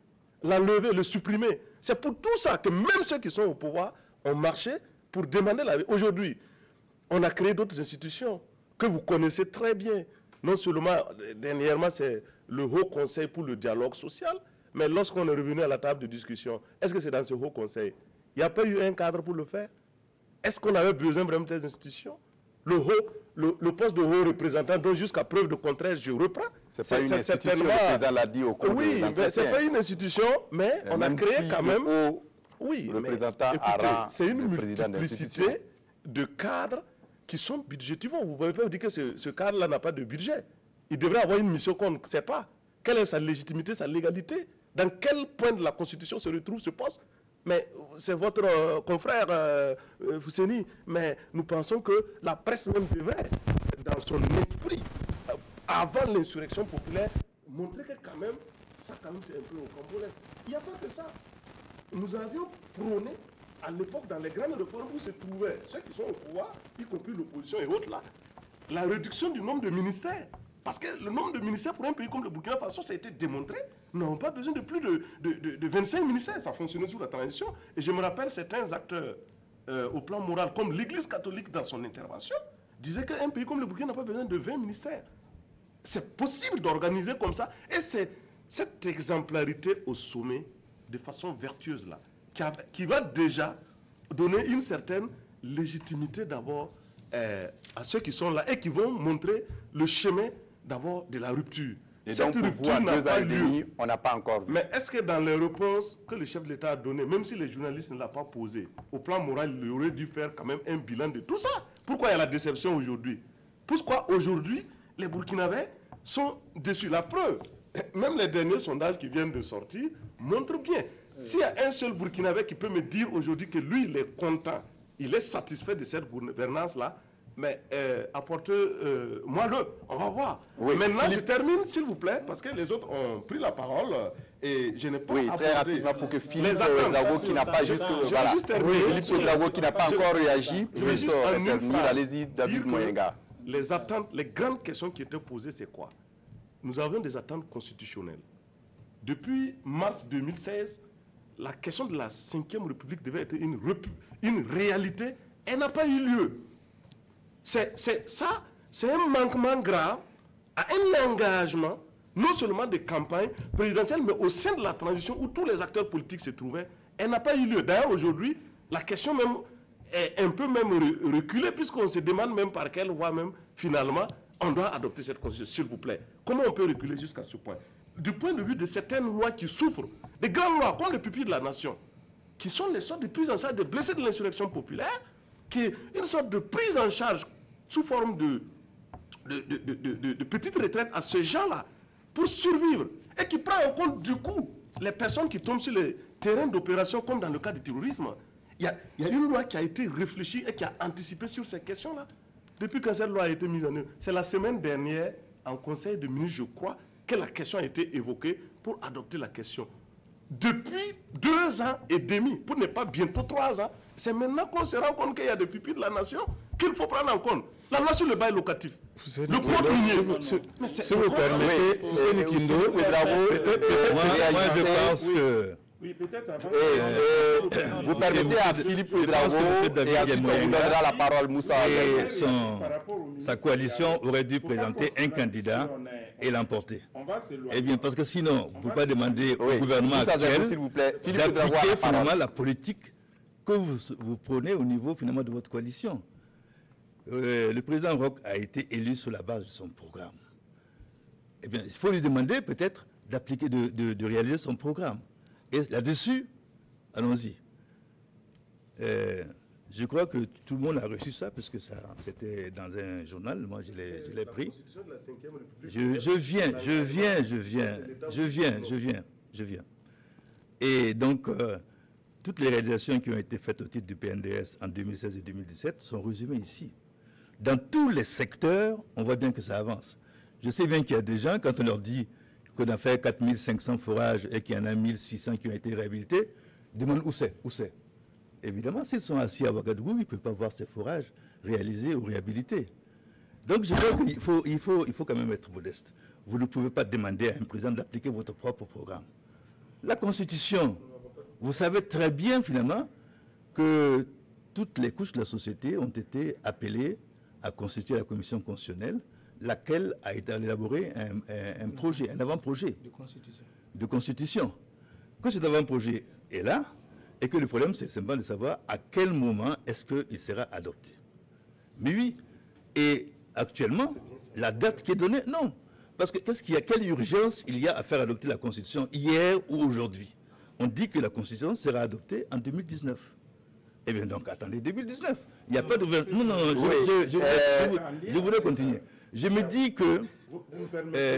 l'enlever, le supprimer. C'est pour tout ça que même ceux qui sont au pouvoir ont marché pour demander la... Aujourd'hui, on a créé d'autres institutions que vous connaissez très bien. Non seulement, dernièrement, c'est le Haut Conseil pour le dialogue social, mais lorsqu'on est revenu à la table de discussion, est-ce que c'est dans ce Haut Conseil? Il n'y a pas eu un cadre pour le faire? Est-ce qu'on avait besoin vraiment de ces institutions? Le poste de haut représentant, dont jusqu'à preuve de contraire, je reprends. C'est pas une institution, le président l'a dit au cours oui, mais c'est pas une institution, mais on a créé quand même... Oui, mais c'est une multiplicité de cadres qui sont budgétivores. Vous ne pouvez pas dire que ce cadre-là n'a pas de budget. Il devrait avoir une mission qu'on ne sait pas. Quelle est sa légitimité, sa légalité? Dans quel point de la Constitution se retrouve ce poste? Mais c'est votre confrère Fousseni, mais nous pensons que la presse même devrait, dans son esprit, avant l'insurrection populaire, montrer que quand même, ça quand même c'est un peu au Congolais. Il n'y a pas que ça. Nous avions prôné à l'époque dans les grandes réformes où se trouvaient ceux qui sont au pouvoir, y compris l'opposition et autres là, la réduction du nombre de ministères. Parce que le nombre de ministères pour un pays comme le Burkina Faso, ça a été démontré. Nous n'avons pas besoin de plus de 25 ministères. Ça fonctionnait sous la transition. Et je me rappelle certains acteurs au plan moral, comme l'Église catholique dans son intervention, disaient qu'un pays comme le Burkina n'a pas besoin de 20 ministères. C'est possible d'organiser comme ça. Et c'est cette exemplarité au sommet, de façon vertueuse là, qui va déjà donner une certaine légitimité d'abord à ceux qui sont là et qui vont montrer le chemin d'abord de la rupture. Et cette donc, rupture n'a pas lieu. On n'a pas encore vu. Mais est-ce que dans les réponses que le chef de l'État a données, même si les journalistes ne l'ont pas posé, au plan moral, il aurait dû faire quand même un bilan de tout ça? Pourquoi il y a la déception aujourd'hui? Pourquoi aujourd'hui, les Burkinabés sont déçus? La preuve, même les derniers sondages qui viennent de sortir montrent bien. S'il y a un seul Burkinabé qui peut me dire aujourd'hui que lui, il est content, il est satisfait de cette gouvernance-là, mais apportez-moi-le, on va voir. Oui, maintenant, Philippe... je termine, s'il vous plaît, parce que les autres ont pris la parole et je n'ai pas Oui, très rapidement pour que Philippe Ouédraogo, qui n'a pas Philippe Ouédraogo, qui n'a pas encore réagi, puisse intervenir. Allez-y, David Moyenga. Les attentes, les grandes questions qui étaient posées, c'est quoi? Nous avons des attentes constitutionnelles. Depuis mars 2016, la question de la 5e République devait être une réalité. Elle n'a pas eu lieu. C'est un manquement grave à un engagement, non seulement des campagnes présidentielles, mais au sein de la transition où tous les acteurs politiques se trouvaient. Elle n'a pas eu lieu. D'ailleurs, aujourd'hui, la question même est un peu même reculée, puisqu'on se demande même par quelle voie même, finalement, on doit adopter cette constitution, s'il vous plaît. Comment on peut reculer jusqu'à ce point? Du point de vue de certaines lois qui souffrent, des grandes lois, comme le pupille de la nation, qui sont les sortes de prise en charge des blessés de l'insurrection populaire, qui est une sorte de prise en charge sous forme de petites retraites à ces gens-là, pour survivre, et qui prend en compte du coup les personnes qui tombent sur les terrains d'opération, comme dans le cas du terrorisme. Il y a une loi qui a été réfléchie et qui a anticipé sur ces questions-là. Depuis que cette loi a été mise en œuvre, c'est la semaine dernière, en conseil de ministres, je crois, que la question a été évoquée pour adopter la question. Depuis 2 ans et demi, pour ne pas bientôt 3 ans, c'est maintenant qu'on se rend compte qu'il y a des pupilles de la nation qu'il faut prendre en compte. La loi sur le bail locatif. Le code minier. Si vous permettez, Hussein Kindo, moi je pense que... Oui, peut-être avant. Vous permettez à Philippe Ouédraogo et ensuite on vous donnera la parole, Moussa. Et sa coalition aurait dû présenter un candidat et l'emporter. Eh bien, parce que sinon, vous ne pouvez pas demander au gouvernement actuel d'appliquer finalement la politique que vous prenez au niveau finalement de votre coalition. Le président Roch a été élu sur la base de son programme. Eh bien, il faut lui demander peut-être d'appliquer, de réaliser son programme. Et là-dessus, allons-y. Je crois que tout le monde a reçu ça, parce que c'était dans un journal, moi je l'ai pris. Je viens. Et donc, toutes les réalisations qui ont été faites au titre du PNDS en 2016 et 2017 sont résumées ici. Dans tous les secteurs, on voit bien que ça avance. Je sais bien qu'il y a des gens, quand on leur dit qu'on a fait 4500 forages et qu'il y en a 1600 qui ont été réhabilités, demandent où c'est. Évidemment, s'ils sont assis à Ouagadougou, ils ne peuvent pas voir ces forages réalisés ou réhabilités. Donc je crois qu'il faut quand même être modeste. Vous ne pouvez pas demander à un président d'appliquer votre propre programme. La Constitution, vous savez très bien finalement que toutes les couches de la société ont été appelées à constituer la commission constitutionnelle, laquelle a été élaboré un projet, un avant-projet de constitution. Que cet avant-projet est là, et que le problème, c'est simplement de savoir à quel moment est-ce qu'il sera adopté. Mais oui, et actuellement, la date qui est donnée, non. Parce que quelle urgence il y a à faire adopter la Constitution hier ou aujourd'hui? On dit que la Constitution sera adoptée en 2019. Eh bien donc, attendez, 2019. Il n'y a pas de... Non, je voulais continuer. Je me dis que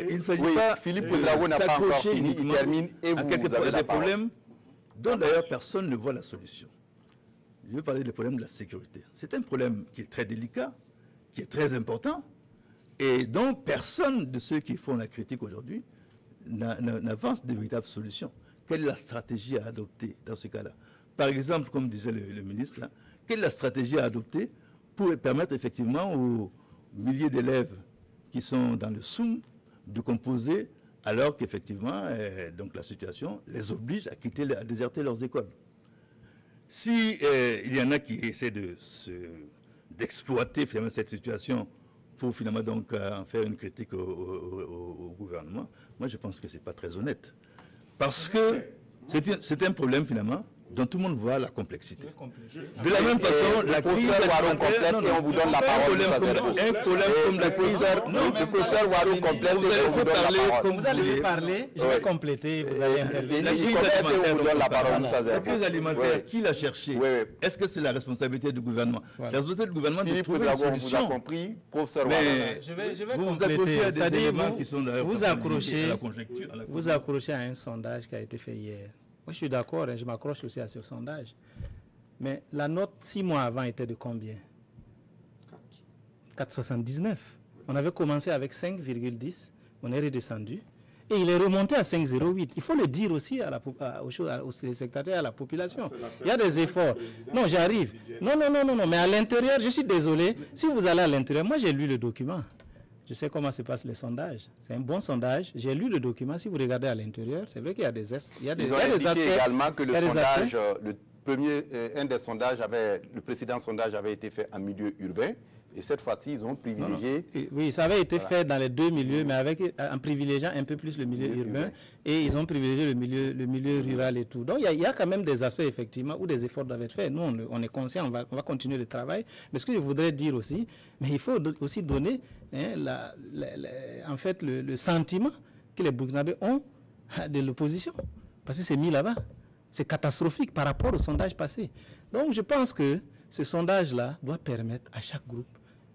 il ne s'agit pas Philippe Ouédraogo n'a pas encore fini, il termine et vous avez la problèmes dont d'ailleurs personne ne voit la solution. Je veux parler du problème de la sécurité. C'est un problème qui est très délicat, qui est très important, et dont personne de ceux qui font la critique aujourd'hui n'avance de véritables solutions. Quelle est la stratégie à adopter dans ce cas-là? Par exemple, comme disait le ministre, là, quelle est la stratégie à adopter pour permettre effectivement aux milliers d'élèves qui sont dans le SOUM de composer alors qu'effectivement, donc la situation les oblige à déserter leurs écoles. Si il y en a qui essaient d'exploiter finalement cette situation pour finalement donc en faire une critique au gouvernement, moi je pense que ce n'est pas très honnête. Parce que c'est un problème finalement dont tout le monde voit la complexité. De la même façon, la crise alimentaire, et on vous donne la parole. Un problème comme la crise, non, le professeur Warou complète, vous allez laisser parler comme vous allez laisser parler, je vais compléter, vous allez intervenir. La crise alimentaire, qui l'a cherché? Est-ce que c'est la responsabilité du gouvernement? La responsabilité du gouvernement de trouver une solution. Vous a compris, professeur Warou. Mais je vais vous accrochez à des éléments qui sont vous accrochez à un sondage qui a été fait hier je suis d'accord, hein, je m'accroche aussi à ce sondage. Mais la note 6 mois avant était de combien? 4,79. On avait commencé avec 5,10. On est redescendu. Et il est remonté à 5,08. Il faut le dire aussi aux téléspectateurs et à la population. Il y a des efforts. Non, j'arrive. Non, mais à l'intérieur, je suis désolé. Si vous allez à l'intérieur, moi j'ai lu le document. Je sais comment se passent les sondages. C'est un bon sondage. J'ai lu le document. Si vous regardez à l'intérieur, c'est vrai qu'il y a des aspects. Ils ont indiqué également que le sondage, le précédent sondage avait été fait en milieu urbain. Et cette fois-ci, ils ont privilégié... Oui, ça avait été fait dans les deux milieux, mais en privilégiant un peu plus le milieu urbain. Et ils ont privilégié le milieu rural et tout. Donc, il y a quand même des aspects, effectivement, où des efforts doivent être faits. Nous, on est conscients, on va continuer le travail. Mais ce que je voudrais dire aussi, mais il faut aussi donner en fait, le sentiment que les Burkinabés ont de l'opposition. Parce que c'est mis là-bas. C'est catastrophique par rapport au sondage passé. Donc, je pense que ce sondage-là doit permettre à chaque groupe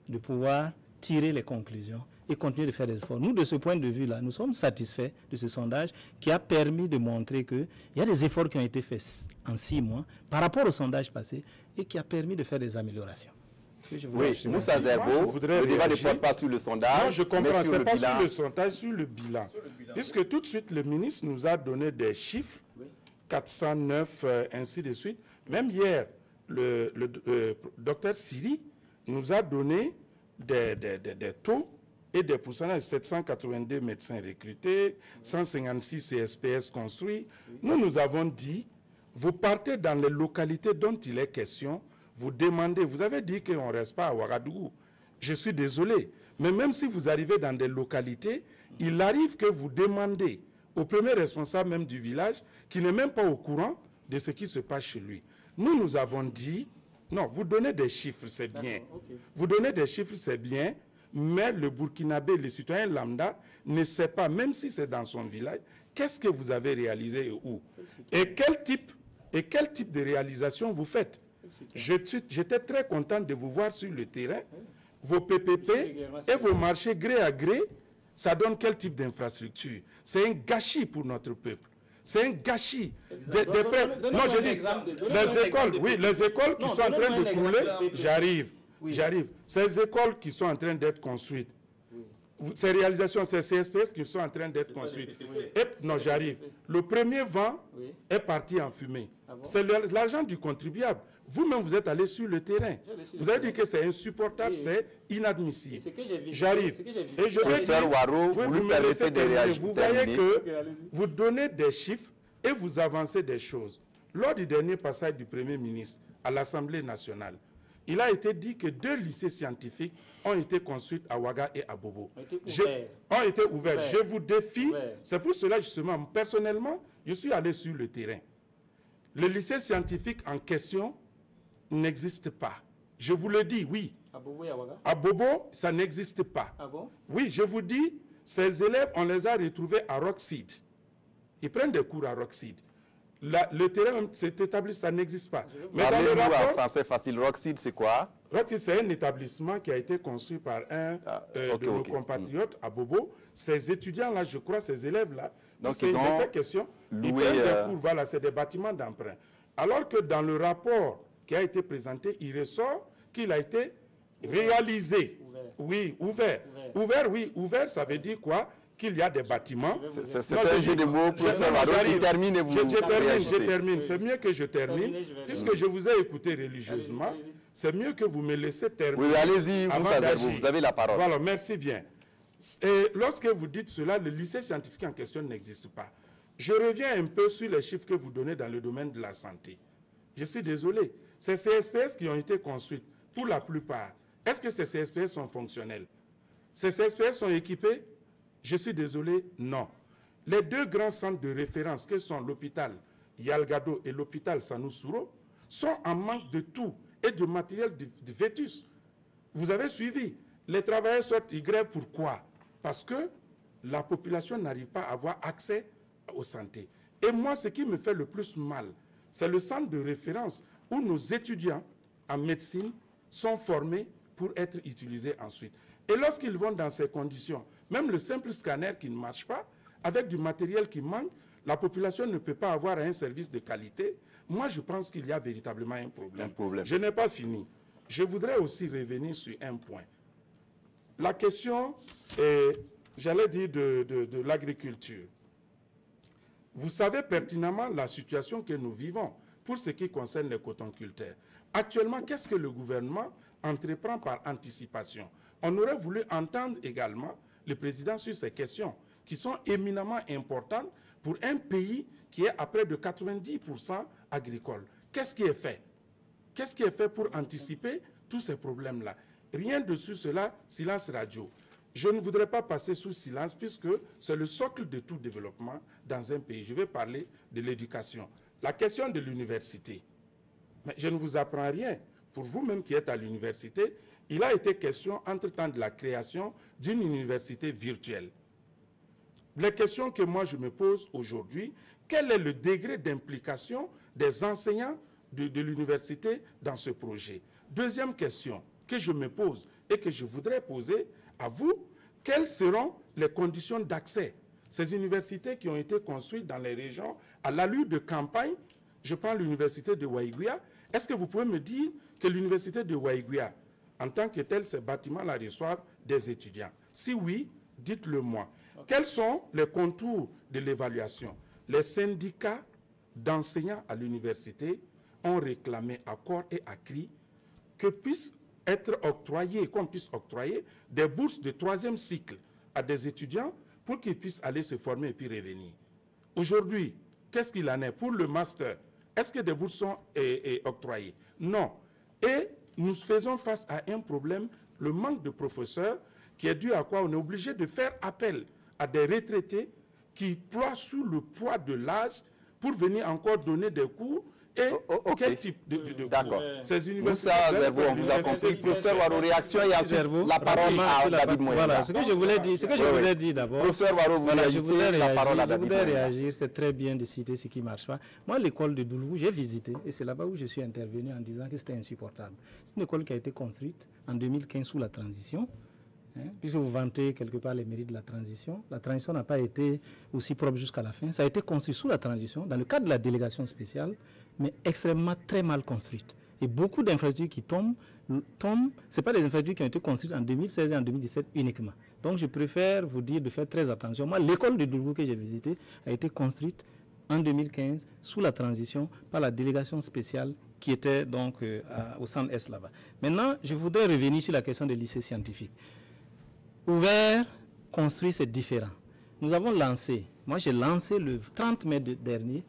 de pouvoir tirer les conclusions et continuer de faire des efforts. Nous, de ce point de vue-là, nous sommes satisfaits de ce sondage qui a permis de montrer qu'il y a des efforts qui ont été faits en 6 mois par rapport au sondage passé et qui a permis de faire des améliorations. Oui, Moussa Zerbo, le débat ne porte pas sur le sondage. Non, je comprends, ce n'est pas sur le sondage, sur le bilan. Puisque tout de suite, le ministre nous a donné des chiffres, 409, ainsi de suite. Même hier, le docteur Siri nous a donné des taux et des pourcentages. 782 médecins recrutés, 156 CSPS construits. Nous avons dit, vous partez dans les localités dont il est question, vous demandez, vous avez dit qu'on ne reste pas à Ouagadougou. Je suis désolé, mais même si vous arrivez dans des localités, il arrive que vous demandez au premier responsable même du village, qui n'est même pas au courant de ce qui se passe chez lui. Nous avons dit, non, vous donnez des chiffres, c'est bien. Okay. Vous donnez des chiffres, c'est bien, mais le Burkinabé, le citoyen lambda, ne sait pas, même si c'est dans son village, qu'est-ce que vous avez réalisé et où. Et quel type de réalisation vous faites. J'étais très content de vous voir sur le terrain. Vos PPP et vos marchés gré à gré, ça donne quel type d'infrastructure? C'est un gâchis pour notre peuple. C'est un gâchis. Non, je dis, les écoles, oui, les écoles qui sont en train de couler, j'arrive. Ces écoles qui sont en train d'être construites, ces réalisations, ces CSPS qui sont en train d'être construites. Non, j'arrive. Le premier vent est parti en fumée. C'est l'argent du contribuable. Vous-même, vous êtes allé sur le terrain. Vous avez dit que c'est insupportable, c'est inadmissible. J'arrive. Et je vais dire, vous me laissez terminer. Vous voyez que vous donnez des chiffres et vous avancez des choses. Lors du dernier passage du Premier ministre à l'Assemblée nationale, il a été dit que 2 lycées scientifiques ont été construits à Ouaga et à Bobo. Ont été ouverts. Je vous défie. C'est pour cela, justement, personnellement, je suis allé sur le terrain. Le lycée scientifique en question n'existe pas. Je vous le dis, oui. À Bobo et à Ouaga? À Bobo, ça n'existe pas. Ah bon? Oui, je vous dis, ces élèves, on les a retrouvés à Rockseed. Ils prennent des cours à Rockseed. Le terrain, cet établissement, ça n'existe pas. Mais dans le rapport, en français facile, Rockseed, c'est quoi? Rockseed, c'est un établissement qui a été construit par un de nos compatriotes à Bobo. Ces étudiants-là, je crois, ces élèves-là, donc c'est une question. Ils prennent des cours, voilà, c'est des bâtiments d'emprunt. Alors que dans le rapport qui a été présenté, il ressort qu'il a été réalisé. Oui, ouvert. Ouvert, ça veut dire quoi? Qu'il y a des bâtiments. C'est un jeu de mots, professeur Waro. Il termine et vous je termine. C'est mieux que je termine. Puisque je vous ai écouté religieusement, c'est mieux que vous me laissez terminer. Oui, allez-y, vous avez la parole. Voilà, merci bien. Et lorsque vous dites cela, le lycée scientifique en question n'existe pas. Je reviens un peu sur les chiffres que vous donnez dans le domaine de la santé. Je suis désolé. Ces CSPS qui ont été construits, pour la plupart, est-ce que ces CSPS sont fonctionnels? Ces CSPS sont équipés? Je suis désolé, non. Les 2 grands centres de référence, que sont l'hôpital Yalgado et l'hôpital Sanoussouro, sont en manque de tout et de matériel de vétus. Vous avez suivi. Les travailleurs sortent, ils grèvent. Pourquoi? Parce que la population n'arrive pas à avoir accès aux santé. Et moi, ce qui me fait le plus mal, c'est le centre de référence où nos étudiants en médecine sont formés pour être utilisés ensuite. Et lorsqu'ils vont dans ces conditions, même le simple scanner qui ne marche pas, avec du matériel qui manque, la population ne peut pas avoir un service de qualité, moi je pense qu'il y a véritablement un problème. Je n'ai pas fini. Je voudrais aussi revenir sur un point. La question, j'allais dire, de l'agriculture. Vous savez pertinemment la situation que nous vivons pour ce qui concerne les cotonculteurs. Actuellement, qu'est-ce que le gouvernement entreprend par anticipation? On aurait voulu entendre également le président sur ces questions qui sont éminemment importantes pour un pays qui est à près de 90% agricole. Qu'est-ce qui est fait? Qu'est-ce qui est fait pour anticiper tous ces problèmes-là? Rien de cela, silence radio. Je ne voudrais pas passer sous silence puisque c'est le socle de tout développement dans un pays. Je vais parler de l'éducation. La question de l'université. Mais je ne vous apprends rien. Pour vous-même qui êtes à l'université, il a été question entre-temps de la création d'une université virtuelle. Les questions que moi je me pose aujourd'hui, quel est le degré d'implication des enseignants de l'université dans ce projet? Deuxième question que je me pose et que je voudrais poser à vous, quelles seront les conditions d'accès? Ces universités qui ont été construites dans les régions à l'allure de campagne, je prends l'université de Waïguia, est-ce que vous pouvez me dire que l'université de Waïguia, en tant que telle, ces bâtiments-là reçoivent des étudiants? Si oui, dites-le moi. Quels sont les contours de l'évaluation? Les syndicats d'enseignants à l'université ont réclamé à corps et à cri que puissent être octroyés, qu'on puisse octroyer des bourses de 3e cycle à des étudiants pour qu'ils puissent aller se former et puis revenir. Aujourd'hui, qu'est-ce qu'il en est pour le master? Est-ce que des bourses sont octroyées? Non. Et nous faisons face à un problème, le manque de professeurs, qui est dû à quoi? On est obligé de faire appel à des retraités qui ploient sous le poids de l'âge pour venir encore donner des cours. Et quel type de D'accord. Ces universités, on vous a compris. Professeur Waro, réaction et ensuite la parole à David Moïna. Voilà, ce que je voulais dire, je voulais dire d'abord. Professeur Waro, vous réagissez, la parole à David Moïna. Je voudrais réagir, c'est très bien de citer ce qui ne marche pas. Moi, l'école de Doulou, j'ai visité, et c'est là-bas où je suis intervenu en disant que c'était insupportable. C'est une école qui a été construite en 2015 sous la transition. Puisque vous vantez quelque part les mérites de la transition n'a pas été aussi propre jusqu'à la fin. Ça a été construit sous la transition, dans le cadre de la délégation spéciale, mais extrêmement très mal construite. Et beaucoup d'infrastructures qui tombent ce pas des infrastructures qui ont été construites en 2016 et en 2017 uniquement. Donc je préfère vous dire de faire très attention. Moi, l'école de Doulou que j'ai visitée a été construite en 2015 sous la transition par la délégation spéciale qui était donc au centre Est là-bas. Maintenant, je voudrais revenir sur la question des lycées scientifiques. Ouvert, construit, c'est différent. Nous avons lancé, moi j'ai lancé le 30 mai dernier,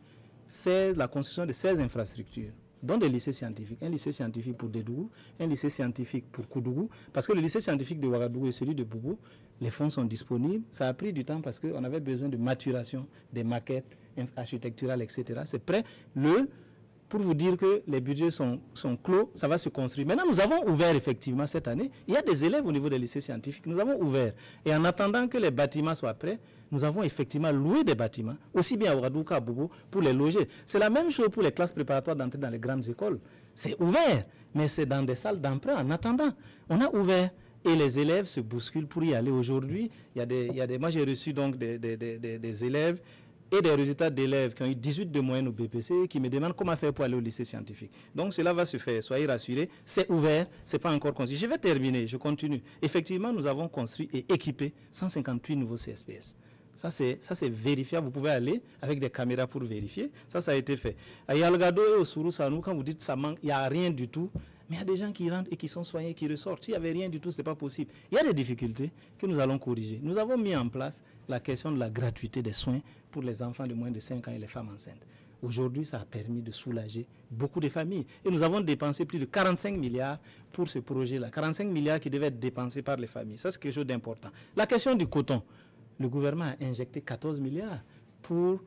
la construction de 16 infrastructures, dont des lycées scientifiques. Un lycée scientifique pour Dédougou, un lycée scientifique pour Koudougou, parce que le lycée scientifique de Ouagadougou et celui de Boubou, les fonds sont disponibles. Ça a pris du temps parce qu'on avait besoin de maturation des maquettes architecturales, etc. C'est prêt. Pour vous dire que les budgets sont clos, ça va se construire. Maintenant, nous avons ouvert effectivement cette année. Il y a des élèves au niveau des lycées scientifiques. Nous avons ouvert. Et en attendant que les bâtiments soient prêts, nous avons effectivement loué des bâtiments, aussi bien à Ouagadougou qu'à Boubou, pour les loger. C'est la même chose pour les classes préparatoires d'entrée dans les grandes écoles. C'est ouvert, mais c'est dans des salles d'emprunt. En attendant, on a ouvert. Et les élèves se bousculent pour y aller. Aujourd'hui, moi j'ai reçu donc des élèves et des résultats d'élèves qui ont eu 18 de moyenne au BPC qui me demandent comment faire pour aller au lycée scientifique. Donc cela va se faire, soyez rassurés, c'est ouvert, ce n'est pas encore construit. Je vais terminer, je continue. Effectivement, nous avons construit et équipé 158 nouveaux CSPS. Ça, c'est vérifiable. Vous pouvez aller avec des caméras pour vérifier. Ça a été fait. À Yalgado et au Sourou-Sanou, quand vous dites ça manque, il n'y a rien du tout. Mais il y a des gens qui rentrent et qui sont soignés, qui ressortent. S'il n'y avait rien du tout, ce n'est pas possible. Il y a des difficultés que nous allons corriger. Nous avons mis en place la question de la gratuité des soins pour les enfants de moins de 5 ans et les femmes enceintes. Aujourd'hui, ça a permis de soulager beaucoup de familles. Et nous avons dépensé plus de 45 milliards pour ce projet-là. 45 milliards qui devaient être dépensés par les familles. Ça, c'est quelque chose d'important. La question du coton. Le gouvernement a injecté 14 milliards pour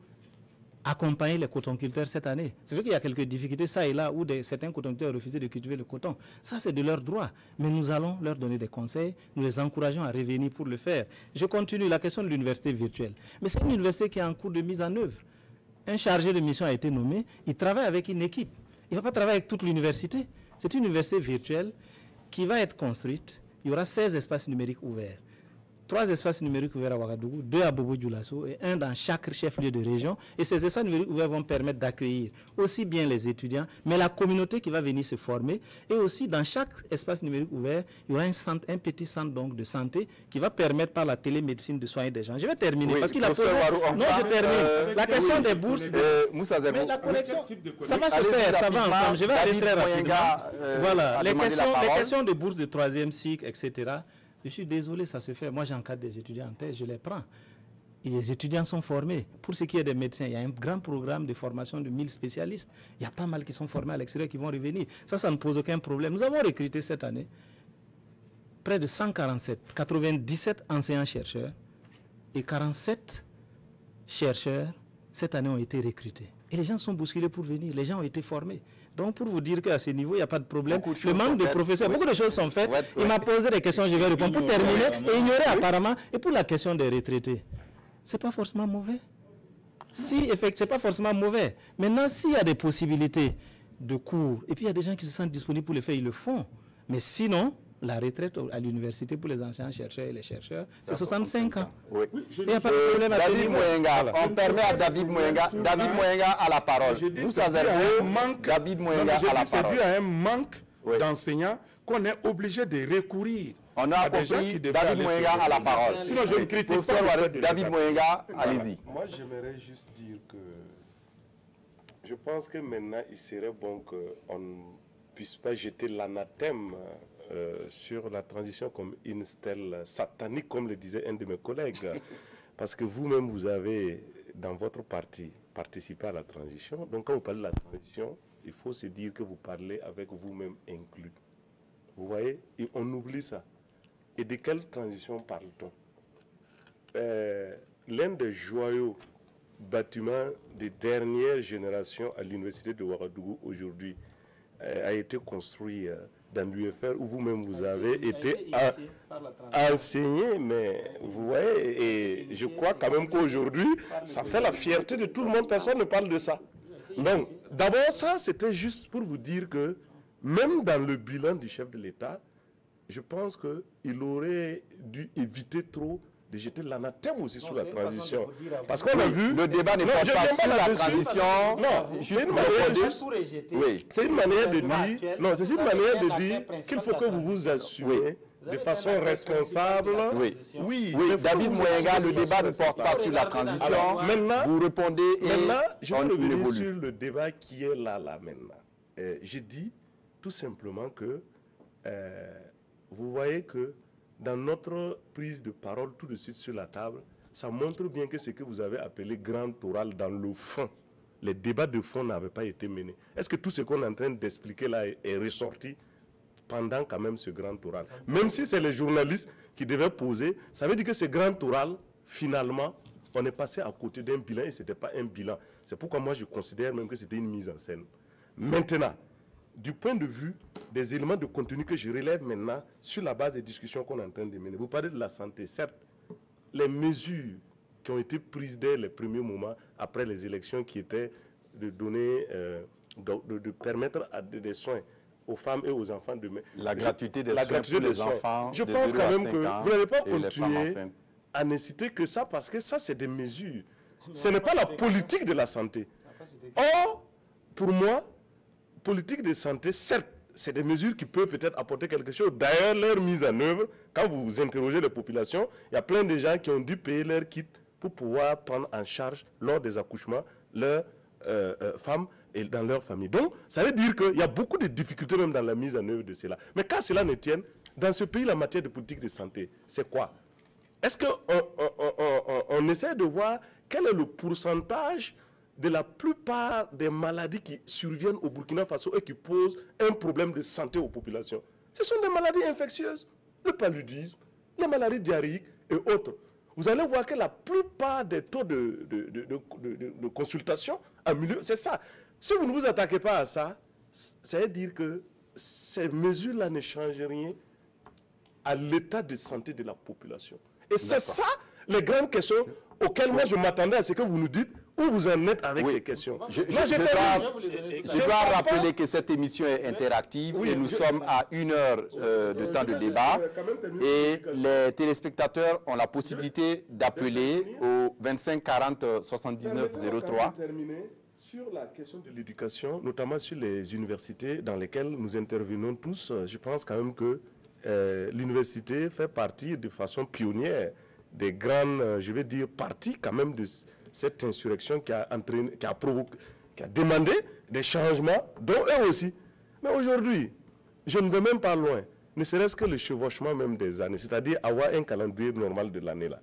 accompagner les cotonculteurs cette année. C'est vrai qu'il y a quelques difficultés, ça et là, où certains cotonculteurs ont refusé de cultiver le coton. Ça, c'est de leur droit. Mais nous allons leur donner des conseils, nous les encourageons à revenir pour le faire. Je continue la question de l'université virtuelle. Mais c'est une université qui est en cours de mise en œuvre. Un chargé de mission a été nommé, il travaille avec une équipe. Il ne va pas travailler avec toute l'université. C'est une université virtuelle qui va être construite. Il y aura 16 espaces numériques ouverts. 3 espaces numériques ouverts à Ouagadougou, 2 à Bobo-Dioulasso et 1 dans chaque chef-lieu de région. Et ces espaces numériques ouverts vont permettre d'accueillir aussi bien les étudiants, mais la communauté qui va venir se former. Et aussi, dans chaque espace numérique ouvert, il y aura un petit centre donc, de santé qui va permettre par la télémédecine de soigner des gens. Je vais terminer parce qu'il a posé... Non, je termine. La question des bourses... Mais la connexion, ça va se faire, ça va ensemble. Je vais aller très rapidement. Voilà, les questions de bourses de 3e cycle, etc. Je suis désolé, ça se fait. Moi, j'encadre des étudiants en thèse, je les prends. Et les étudiants sont formés. Pour ce qui est des médecins, il y a un grand programme de formation de 1000 spécialistes. Il y a pas mal qui sont formés à l'extérieur qui vont revenir. Ça ne pose aucun problème. Nous avons recruté cette année près de 97 enseignants-chercheurs et 47 chercheurs cette année ont été recrutés. Et les gens sont bousculés pour venir. Les gens ont été formés. Donc, pour vous dire qu'à ce niveau, il n'y a pas de problème. Le manque de professeurs, beaucoup de choses sont faites. Il m'a posé des questions, je vais répondre. Pour terminer, et ignorer apparemment, et pour la question des retraités, ce n'est pas forcément mauvais. Si, effectivement, ce n'est pas forcément mauvais. Maintenant, s'il y a des possibilités de cours, et puis il y a des gens qui se sentent disponibles pour le faire, ils le font. Mais sinon, la retraite à l'université pour les anciens chercheurs et les chercheurs, c'est 65 ans. Oui. Il n'y a pas de problème à ce David niveau. Mouyenga, on permet à David Mouyenga à la parole. David Mouyenga à la C'est parole. dû à un manque d'enseignants qu'on est obligé de recourir. On a compris, David Mouyenga à la parole. Sinon, je ne critique pas. Professeur David Mouyenga, allez-y. Moi, j'aimerais juste dire que je pense que maintenant, il serait bon qu'on ne puisse pas jeter l'anathème sur la transition comme une stèle satanique, comme le disait un de mes collègues. Parce que vous-même, vous avez, dans votre parti, participé à la transition. Donc, quand vous parlez de la transition, il faut se dire que vous parlez avec vous-même inclus. Vous voyez, et on oublie ça. Et de quelle transition parle-t-on? L'un des joyaux bâtiments des dernières générations à l'université de Ouagadougou aujourd'hui a été construit dans l'UFR où vous-même vous avez été enseigné, mais vous voyez, et je crois quand même qu'aujourd'hui, ça fait la fierté de tout le monde, personne ne parle de ça. Donc, d'abord ça, c'était juste pour vous dire que même dans le bilan du chef de l'État, je pense qu'il aurait dû éviter trop de jeter l'anathème aussi sur la transition. Parce qu'on a vu... Le débat n'est pas sur la transition. Non, c'est une manière c'est une manière de dire... Non, c'est une manière de dire qu'il faut que vous vous assumez de façon responsable. Oui, David Mouyenga, le débat ne porte pas sur la transition. Alors, maintenant, vous répondez et maintenant, je vais revenir évolue. sur le débat qui est là maintenant. Je dis tout simplement que vous voyez que dans notre prise de parole tout de suite sur la table, ça montre bien que ce que vous avez appelé grand oral dans le fond, les débats de fond n'avaient pas été menés. Est-ce que tout ce qu'on est en train d'expliquer là est ressorti pendant quand même ce grand oral? Même si c'est les journalistes qui devaient poser, ça veut dire que ce grand oral, finalement, on est passé à côté d'un bilan et ce n'était pas un bilan. C'est pourquoi moi je considère même que c'était une mise en scène. Maintenant, du point de vue des éléments de contenu que je relève maintenant sur la base des discussions qu'on est en train de mener. Vous parlez de la santé, certes, les mesures qui ont été prises dès les premiers moments après les élections qui étaient de donner, de permettre des soins aux femmes et aux enfants de la gratuité des soins pour les enfants. Je pense quand même que vous n'allez pas continuer à ne citer que ça parce que ça c'est des mesures. Ce n'est pas la politique de la santé. Or, pour moi, politique de santé, certes, c'est des mesures qui peuvent peut-être apporter quelque chose. D'ailleurs, leur mise en œuvre, quand vous interrogez les populations, il y a plein de gens qui ont dû payer leur kit pour pouvoir prendre en charge, lors des accouchements, leurs femmes et dans leur famille. Donc, ça veut dire qu'il y a beaucoup de difficultés même dans la mise en œuvre de cela. Mais quand cela ne tienne, dans ce pays, la matière de politique de santé, c'est quoi? Est-ce qu'on essaie de voir quel est le pourcentage de la plupart des maladies qui surviennent au Burkina Faso et qui posent un problème de santé aux populations? Ce sont des maladies infectieuses, le paludisme, les maladies diarrhéiques et autres. Vous allez voir que la plupart des taux de consultation en milieu, c'est ça. Si vous ne vous attaquez pas à ça, ça veut dire que ces mesures-là ne changent rien à l'état de santé de la population. Et c'est ça les grandes questions auxquelles moi je m'attendais à ce que vous nous dites. où vous en êtes avec ces questions. Je dois rappeler que cette émission est interactive et nous sommes à 1 heure de temps de débat. Et les téléspectateurs ont la possibilité d'appeler au 25 40 79 03. Sur la question de l'éducation, notamment sur les universités dans lesquelles nous intervenons tous, je pense quand même que l'université fait partie de façon pionnière des grandes, je vais dire, parties quand même de cette insurrection qui a demandé des changements, dont eux aussi. Mais aujourd'hui, je ne vais même pas loin, ne serait-ce que le chevauchement même des années, c'est-à-dire avoir un calendrier normal de l'année là.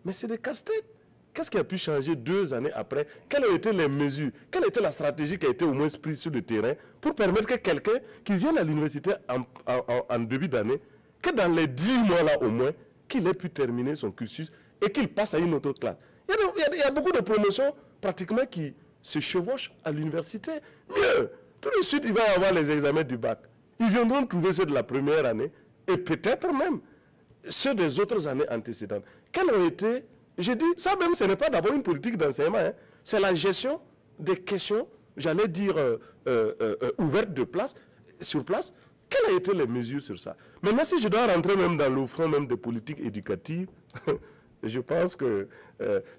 Mais c'est des casse-têtes. Qu'est-ce qui a pu changer 2 années après? Quelles ont été les mesures? Quelle était la stratégie qui a été au moins prise sur le terrain pour permettre que quelqu'un qui vient à l'université en début d'année, que dans les 10 mois là au moins, qu'il ait pu terminer son cursus et qu'il passe à une autre classe? Il y a beaucoup de promotions pratiquement qui se chevauchent à l'université. Mieux, tout de suite il va y avoir les examens du bac. Ils viendront trouver ceux de la première année et peut-être même ceux des autres années antécédentes. Quels ont été... Je dis, ça même, ce n'est pas d'abord une politique d'enseignement, hein. C'est la gestion des questions, j'allais dire, ouvertes sur place. Quelles ont été les mesures sur ça? Maintenant, si je dois rentrer même dans le fond même des politiques éducatives, je pense que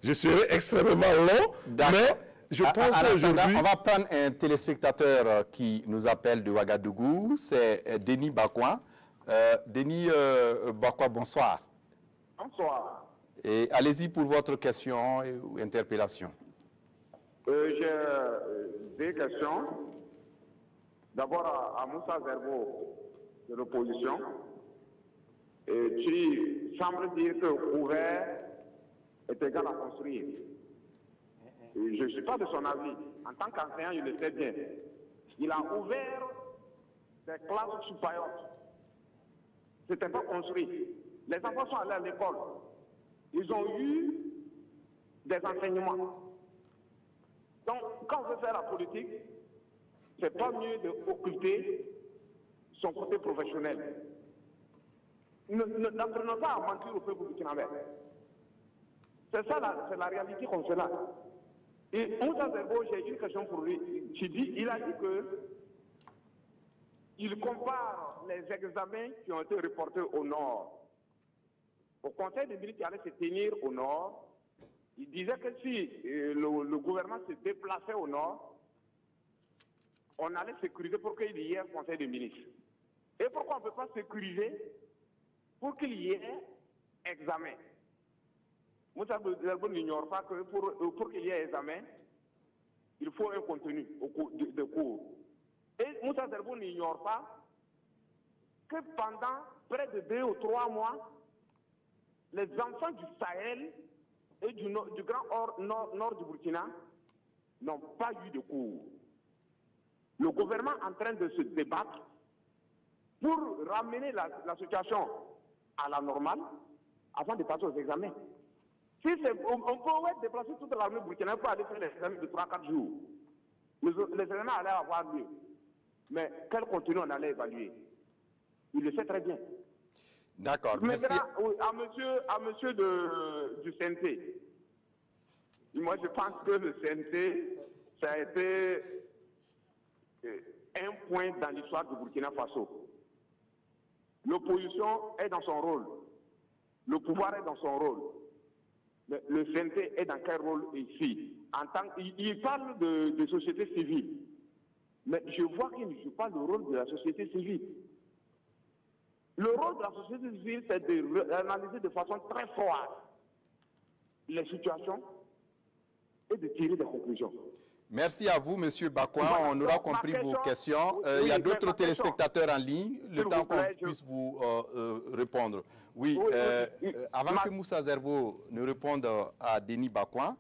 je serai extrêmement long, mais je pense qu'aujourd'hui... On va prendre un téléspectateur qui nous appelle de Ouagadougou, c'est Denis Bakwa. Denis Bakwa, bonsoir. Bonsoir. Et allez-y pour votre question ou interpellation. J'ai des questions. D'abord à Moussa Zerbo de l'opposition. Tu sembles dire que ouvert est égal à construire. Et je ne suis pas de son avis. En tant qu'enseignant, il le sait bien. Il a ouvert des classes sous paillotes. Ce n'était pas construit. Les enfants sont allés à l'école. Ils ont eu des enseignements. Donc, quand on veut faire la politique, c'est pas mieux d'occulter son côté professionnel. N'apprenons pas à mentir au peuple burkinabé. C'est ça, c'est la réalité qu'on fait là. Et Moussa Zerbo, j'ai une question pour lui. Il a dit que il compare les examens qui ont été reportés au nord. Au Conseil des ministres qui allait se tenir au nord, il disait que si le gouvernement se déplaçait au nord, on allait sécuriser pour qu'il y ait un Conseil des ministres. Et pourquoi on ne peut pas sécuriser pour qu'il y ait examen? Moussa Zerbo n'ignore pas que pour qu'il y ait examen, il faut un contenu de cours. Et Moussa Zerbo n'ignore pas que pendant près de 2 ou 3 mois, les enfants du Sahel et du grand nord du Burkina n'ont pas eu de cours. Le gouvernement est en train de se débattre pour ramener la situation à la normale avant de passer aux examens. On peut déplacer toute l'armée burkinabé pour aller faire les examens de 3-4 jours. Les examens allaient avoir lieu. Mais quel contenu on allait évaluer? Il le sait très bien. D'accord. Maintenant, à monsieur du CNT, moi je pense que le CNT, ça a été un point dans l'histoire du Burkina Faso. L'opposition est dans son rôle, le pouvoir est dans son rôle, mais le CNT est dans quel rôle ici? Il parle de société civile, mais je vois qu'il ne joue pas le rôle de la société civile. Le rôle de la société civile, c'est d'analyser de façon très froide les situations et de tirer des conclusions. Merci à vous, M. Bakwa. On aura compris vos questions. Il y a d'autres téléspectateurs en ligne. Le temps qu'on puisse vous répondre. Oui, avant que Moussa Zerbo ne réponde à Denis Bakwa,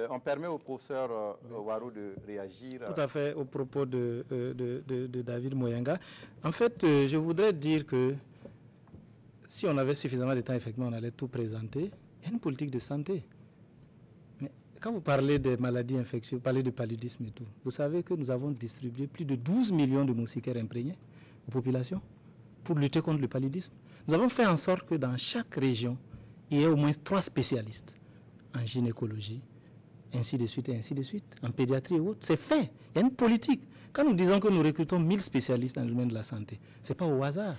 on permet au professeur Ouarou de réagir. Tout à fait, au propos de David Moyenga. En fait, je voudrais dire que si on avait suffisamment de temps, effectivement, on allait tout présenter. Il y a une politique de santé. Mais quand vous parlez des maladies infectieuses, vous parlez de paludisme et tout, vous savez que nous avons distribué plus de 12 millions de moustiquaires imprégnés aux populations pour lutter contre le paludisme. Nous avons fait en sorte que dans chaque région, il y ait au moins 3 spécialistes en gynécologie, ainsi de suite et ainsi de suite, en pédiatrie ou autre. C'est fait. Il y a une politique. Quand nous disons que nous recrutons 1000 spécialistes dans le domaine de la santé, ce n'est pas au hasard.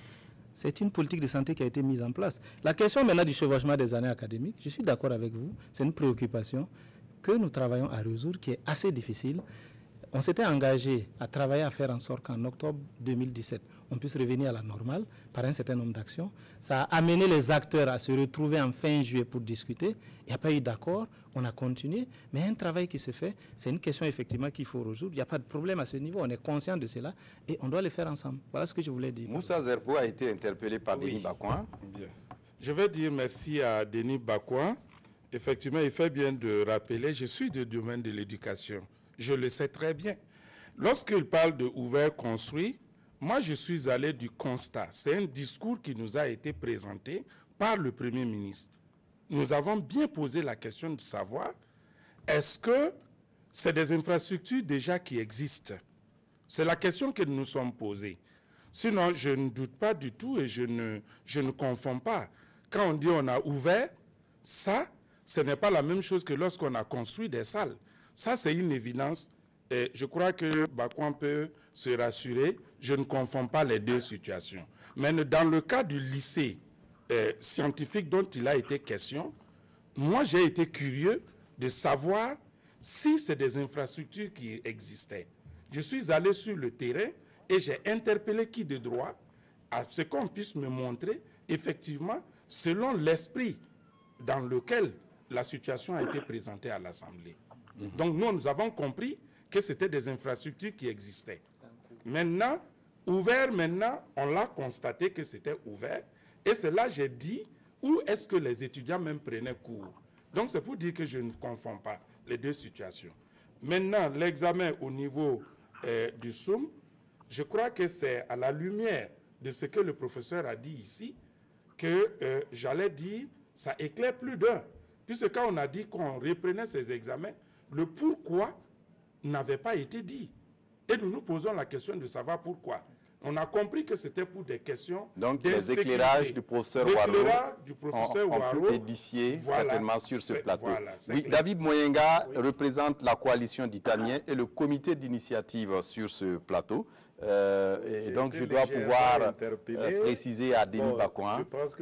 C'est une politique de santé qui a été mise en place. La question maintenant du chevauchement des années académiques, je suis d'accord avec vous, c'est une préoccupation que nous travaillons à résoudre, qui est assez difficile. On s'était engagé à travailler à faire en sorte qu'en octobre 2017, on puisse revenir à la normale par un certain nombre d'actions. Ça a amené les acteurs à se retrouver en fin juillet pour discuter. Il n'y a pas eu d'accord, on a continué. Mais un travail qui se fait, c'est une question effectivement qu'il faut résoudre. Il n'y a pas de problème à ce niveau, on est conscient de cela et on doit le faire ensemble. Voilà ce que je voulais dire. Moussa Zerbo a été interpellé par Denis Bakouan. Bien. Je vais dire merci à Denis Bakouan. Effectivement, il fait bien de rappeler, je suis du domaine de l'éducation. Je le sais très bien. Lorsqu'il parle de ouvert, construit, moi je suis allé du constat. C'est un discours qui nous a été présenté par le Premier ministre. Nous avons bien posé la question de savoir, est-ce que c'est des infrastructures déjà qui existent? C'est la question que nous nous sommes posées. Sinon, je ne doute pas du tout et je ne confonds pas. Quand on dit on a ouvert, ça, ce n'est pas la même chose que lorsqu'on a construit des salles. Ça, c'est une évidence. Et je crois que Bakouan peut se rassurer. Je ne confonds pas les deux situations. Mais dans le cas du lycée scientifique dont il a été question, moi, j'ai été curieux de savoir si c'est des infrastructures qui existaient. Je suis allé sur le terrain et j'ai interpellé qui de droit à ce qu'on puisse me montrer, effectivement, selon l'esprit dans lequel la situation a été présentée à l'Assemblée. Donc nous avons compris que c'était des infrastructures qui existaient. Maintenant, ouvert, on l'a constaté que c'était ouvert. Et c'est là que j'ai dit, où est-ce que les étudiants même prenaient cours? Donc c'est pour dire que je ne confonds pas les deux situations. Maintenant, l'examen au niveau du SUM, je crois que c'est à la lumière de ce que le professeur a dit ici, que j'allais dire, ça éclaire plus d'un. Puisque quand on a dit qu'on reprenait ces examens, le pourquoi n'avait pas été dit. Et nous nous posons la question de savoir pourquoi. On a compris que c'était pour des questions donc les éclairages du professeur Waro ont pu édifier certainement sur ce plateau. Oui, David Moyenga représente la coalition d'Italiens et le comité d'initiative sur ce plateau. Et donc je dois pouvoir préciser à Denis Bakouan,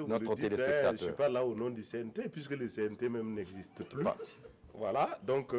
notre téléspectateur. Je ne suis pas là au nom du CNT, puisque le CNT même n'existe plus. Voilà, donc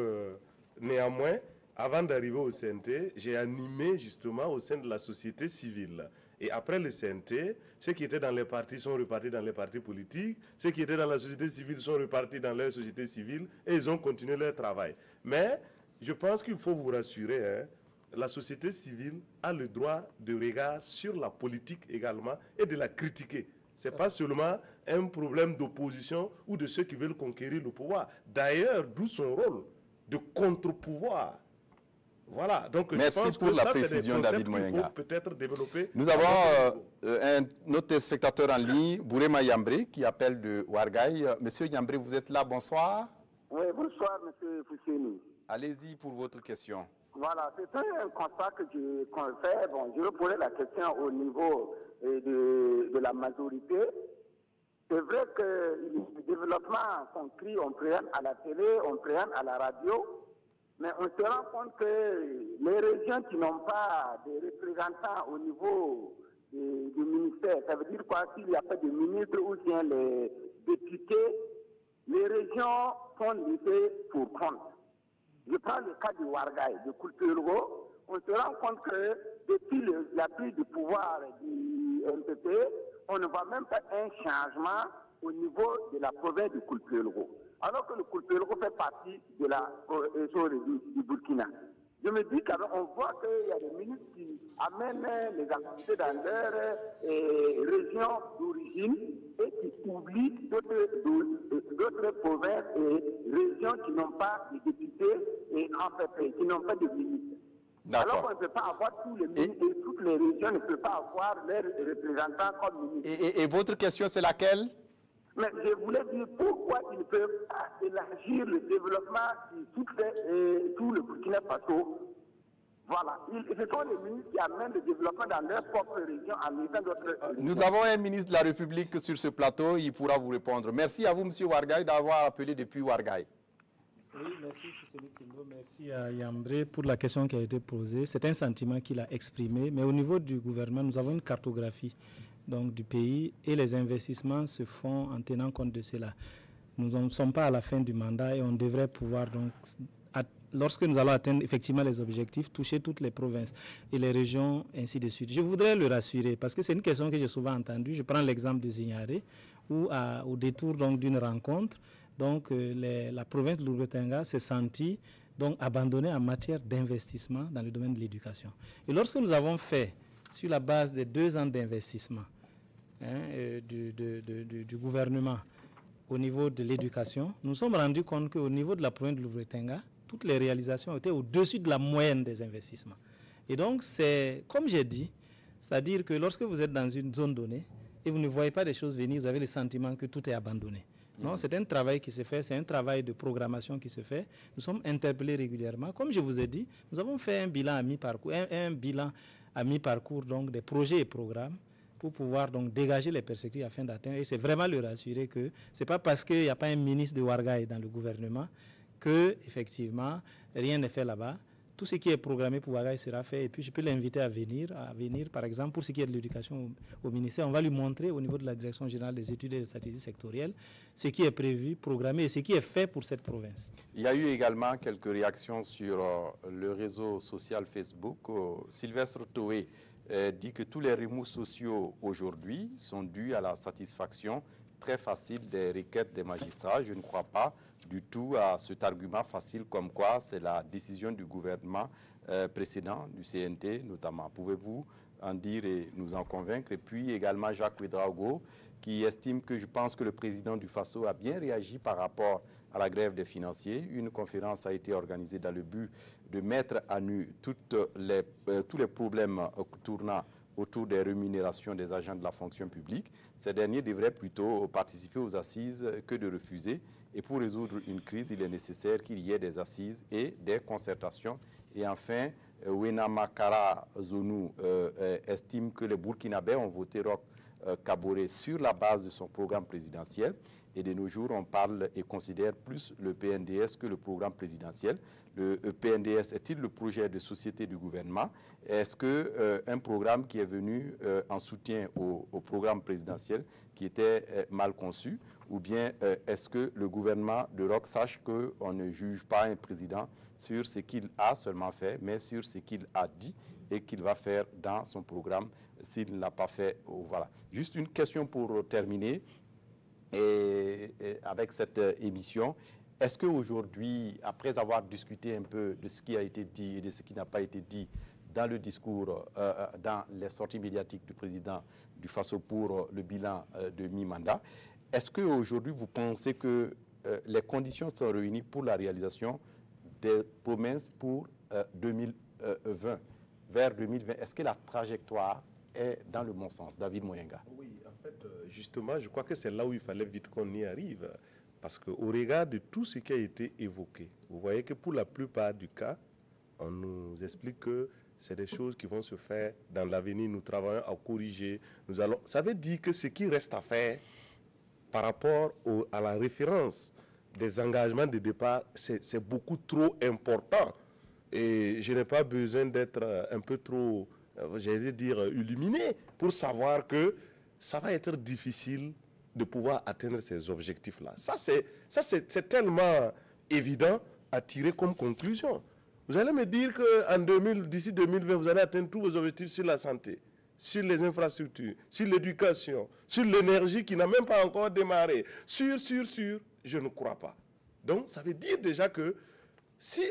néanmoins, avant d'arriver au CNT, j'ai animé justement au sein de la société civile. Et après le CNT, ceux qui étaient dans les partis sont repartis dans les partis politiques, ceux qui étaient dans la société civile sont repartis dans leur société civile et ils ont continué leur travail. Mais je pense qu'il faut vous rassurer, hein, la société civile a le droit de regard sur la politique également et de la critiquer. Ce n'est pas seulement un problème d'opposition ou de ceux qui veulent conquérir le pouvoir. D'ailleurs, d'où son rôle de contre-pouvoir. Voilà. Donc, merci je pense pour que la ça, précision, David Moyenga. Peut-être développer. Nous avons un autre téléspectateur en ligne, Bourema Yambré, qui appelle de Ouarghaï. Monsieur Yambré, vous êtes là, bonsoir. Oui, bonsoir, monsieur Fousseni. Allez-y pour votre question. Voilà, c'est un constat que qu'on fait. Bon, je vais poser la question au niveau de la majorité. C'est vrai que le développement qu'on crie, on prenne à la télé, on prenne à la radio, mais on se rend compte que les régions qui n'ont pas de représentants au niveau du ministère, ça veut dire quoi? S'il n'y a pas de ministre ou bien les députés, les régions sont laissées pour compte. Je prends le cas du Ouarghaï, de Kulturgo. On se rend compte que depuis la prise du pouvoir du MPP, on ne voit même pas un changement au niveau de la province du Kulturgo. Alors que le Kulturgo fait partie de la du Burkina. Je me dis qu'on voit qu'il y a des ministres qui amènent les activités dans leur région d'origine et qui oublient d'autres provinces et régions qui n'ont pas de députés et en fait, qui n'ont pas de ministres. Alors qu'on ne peut pas avoir tous les ministres et toutes les régions ne peuvent pas avoir leurs représentants comme ministres. Et votre question, c'est laquelle? Mais je voulais dire pourquoi ils ne peuvent pas élargir le développement qui toucherait tout le Burkina Faso. Voilà. Ce sont les ministres qui amènent le développement dans leur propre région en étant d'autres. Nous avons un ministre de la République sur ce plateau, il pourra vous répondre. Merci à vous, M. Ouarghaï, d'avoir appelé depuis Ouarghaï. Oui, merci Fousseni Kindo, merci à Yambré pour la question qui a été posée. C'est un sentiment qu'il a exprimé, mais au niveau du gouvernement, nous avons une cartographie donc, du pays et les investissements se font en tenant compte de cela. Nous ne sommes pas à la fin du mandat et on devrait pouvoir, donc, lorsque nous allons atteindre effectivement les objectifs, toucher toutes les provinces et les régions, ainsi de suite. Je voudrais le rassurer parce que c'est une question que j'ai souvent entendue. Je prends l'exemple de Zignaré où au détour d'une rencontre, donc, la province de l'Ouro-Tanga s'est sentie donc, abandonnée en matière d'investissement dans le domaine de l'éducation. Et lorsque nous avons fait, sur la base des 2 ans d'investissement du gouvernement au niveau de l'éducation, nous nous sommes rendus compte qu'au niveau de la province de l'Ouro-Tanga, toutes les réalisations étaient au-dessus de la moyenne des investissements. Et donc, c'est, comme j'ai dit, c'est-à-dire que lorsque vous êtes dans une zone donnée et vous ne voyez pas des choses venir, vous avez le sentiment que tout est abandonné. Non, c'est un travail qui se fait, c'est un travail de programmation qui se fait. Nous sommes interpellés régulièrement. Comme je vous ai dit, nous avons fait un bilan à mi-parcours, un bilan à mi-parcours donc des projets et programmes pour pouvoir donc dégager les perspectives afin d'atteindre. Et c'est vraiment le rassurer que ce n'est pas parce qu'il n'y a pas un ministre de Ouarghaï dans le gouvernement que effectivement rien n'est fait là-bas. Tout ce qui est programmé pour Ouarghaï sera fait et puis je peux l'inviter à venir par exemple pour ce qui est de l'éducation au ministère, on va lui montrer au niveau de la Direction générale des études et des statistiques sectorielles ce qui est prévu, programmé et ce qui est fait pour cette province. Il y a eu également quelques réactions sur le réseau social Facebook. Sylvestre Toé dit que tous les remous sociaux aujourd'hui sont dus à la satisfaction très facile des requêtes des magistrats. Je ne crois pas du tout à cet argument facile comme quoi c'est la décision du gouvernement précédent, du CNT notamment. Pouvez-vous en dire et nous en convaincre? Et puis également Jacques Ouedraogo qui estime que je pense que le président du FASO a bien réagi par rapport à la grève des financiers. Une conférence a été organisée dans le but de mettre à nu tous les problèmes tournant autour des rémunérations des agents de la fonction publique. Ces derniers devraient plutôt participer aux assises que de refuser. Et pour résoudre une crise, il est nécessaire qu'il y ait des assises et des concertations. Et enfin, Wenamakara Zonou estime que les Burkinabés ont voté Roch Kaboré sur la base de son programme présidentiel. Et de nos jours, on parle et considère plus le PNDS que le programme présidentiel. Le PNDS est-il le projet de société du gouvernement? Est-ce qu'un programme qui est venu en soutien au programme présidentiel qui était mal conçu? Ou bien est-ce que le gouvernement de Roch sache qu'on ne juge pas un président sur ce qu'il a seulement fait, mais sur ce qu'il a dit et qu'il va faire dans son programme s'il ne l'a pas fait? Voilà. Juste une question pour terminer. Et avec cette émission, est-ce qu'aujourd'hui, après avoir discuté un peu de ce qui a été dit et de ce qui n'a pas été dit dans le discours, dans les sorties médiatiques du président du FASO pour le bilan de mi-mandat, est-ce qu'aujourd'hui vous pensez que les conditions sont réunies pour la réalisation des promesses pour 2020, vers 2020? Est-ce que la trajectoire est dans le bon sens? David Moyenga. Oui, en fait, justement, je crois que c'est là où il fallait vite qu'on y arrive. Parce qu'au regard de tout ce qui a été évoqué, vous voyez que pour la plupart du cas, on nous explique que c'est des choses qui vont se faire dans l'avenir. Nous travaillons à corriger. Ça veut dire que ce qui reste à faire par rapport à la référence des engagements de départ, c'est beaucoup trop important. Et je n'ai pas besoin d'être un peu trop, j'allais dire, illuminé pour savoir que ça va être difficile de pouvoir atteindre ces objectifs-là. Ça, c'est tellement évident à tirer comme conclusion. Vous allez me dire que d'ici 2020, vous allez atteindre tous vos objectifs sur la santé, sur les infrastructures, sur l'éducation, sur l'énergie qui n'a même pas encore démarré, sur, je ne crois pas. Donc, ça veut dire déjà que si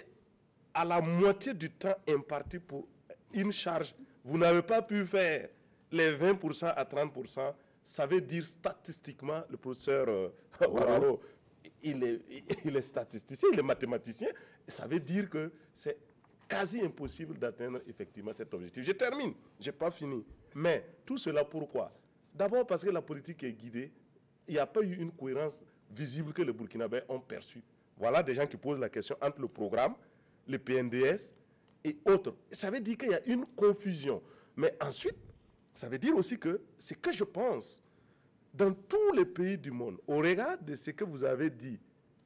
à la moitié du temps imparti pour une charge, vous n'avez pas pu faire les 20% à 30%, ça veut dire statistiquement, le professeur Ouararo, il est statisticien, il est mathématicien, et ça veut dire que c'est quasi impossible d'atteindre effectivement cet objectif. Je termine, je n'ai pas fini. Mais tout cela pourquoi? D'abord parce que la politique est guidée, il n'y a pas eu une cohérence visible que les Burkinabés ont perçue. Voilà des gens qui posent la question entre le programme, le PNDS et autres. Ça veut dire qu'il y a une confusion. Mais ensuite, ça veut dire aussi que ce que je pense, dans tous les pays du monde, au regard de ce que vous avez dit,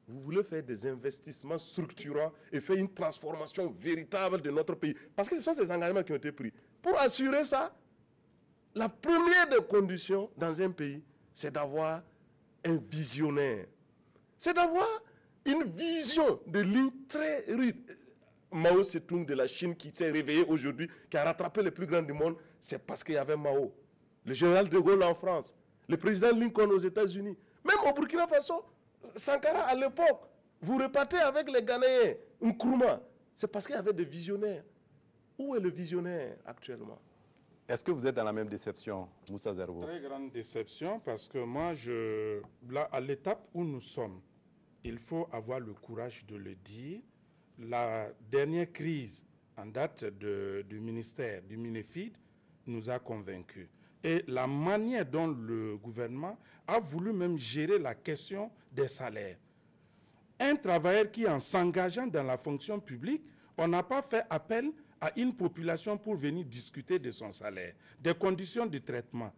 vous voulez faire des investissements structurants et faire une transformation véritable de notre pays. Parce que ce sont ces engagements qui ont été pris. Pour assurer ça, la première des conditions dans un pays, c'est d'avoir un visionnaire. C'est d'avoir une vision de ligne très rude. Mao Tse-tung de la Chine qui s'est réveillé aujourd'hui, qui a rattrapé les plus grands du monde, c'est parce qu'il y avait Mao. Le général de Gaulle en France, le président Lincoln aux États-Unis, même au Burkina Faso, Sankara à l'époque, vous repartez avec les Ghanéens, Nkrumah, c'est parce qu'il y avait des visionnaires. Où est le visionnaire actuellement? Est-ce que vous êtes dans la même déception, Moussa Zerbo? Très grande déception parce que moi, là, à l'étape où nous sommes, il faut avoir le courage de le dire. La dernière crise en date du ministère, du MINEFID, nous a convaincus. Et la manière dont le gouvernement a voulu même gérer la question des salaires. Un travailleur qui, en s'engageant dans la fonction publique, on n'a pas fait appel à une population pour venir discuter de son salaire, des conditions de traitement.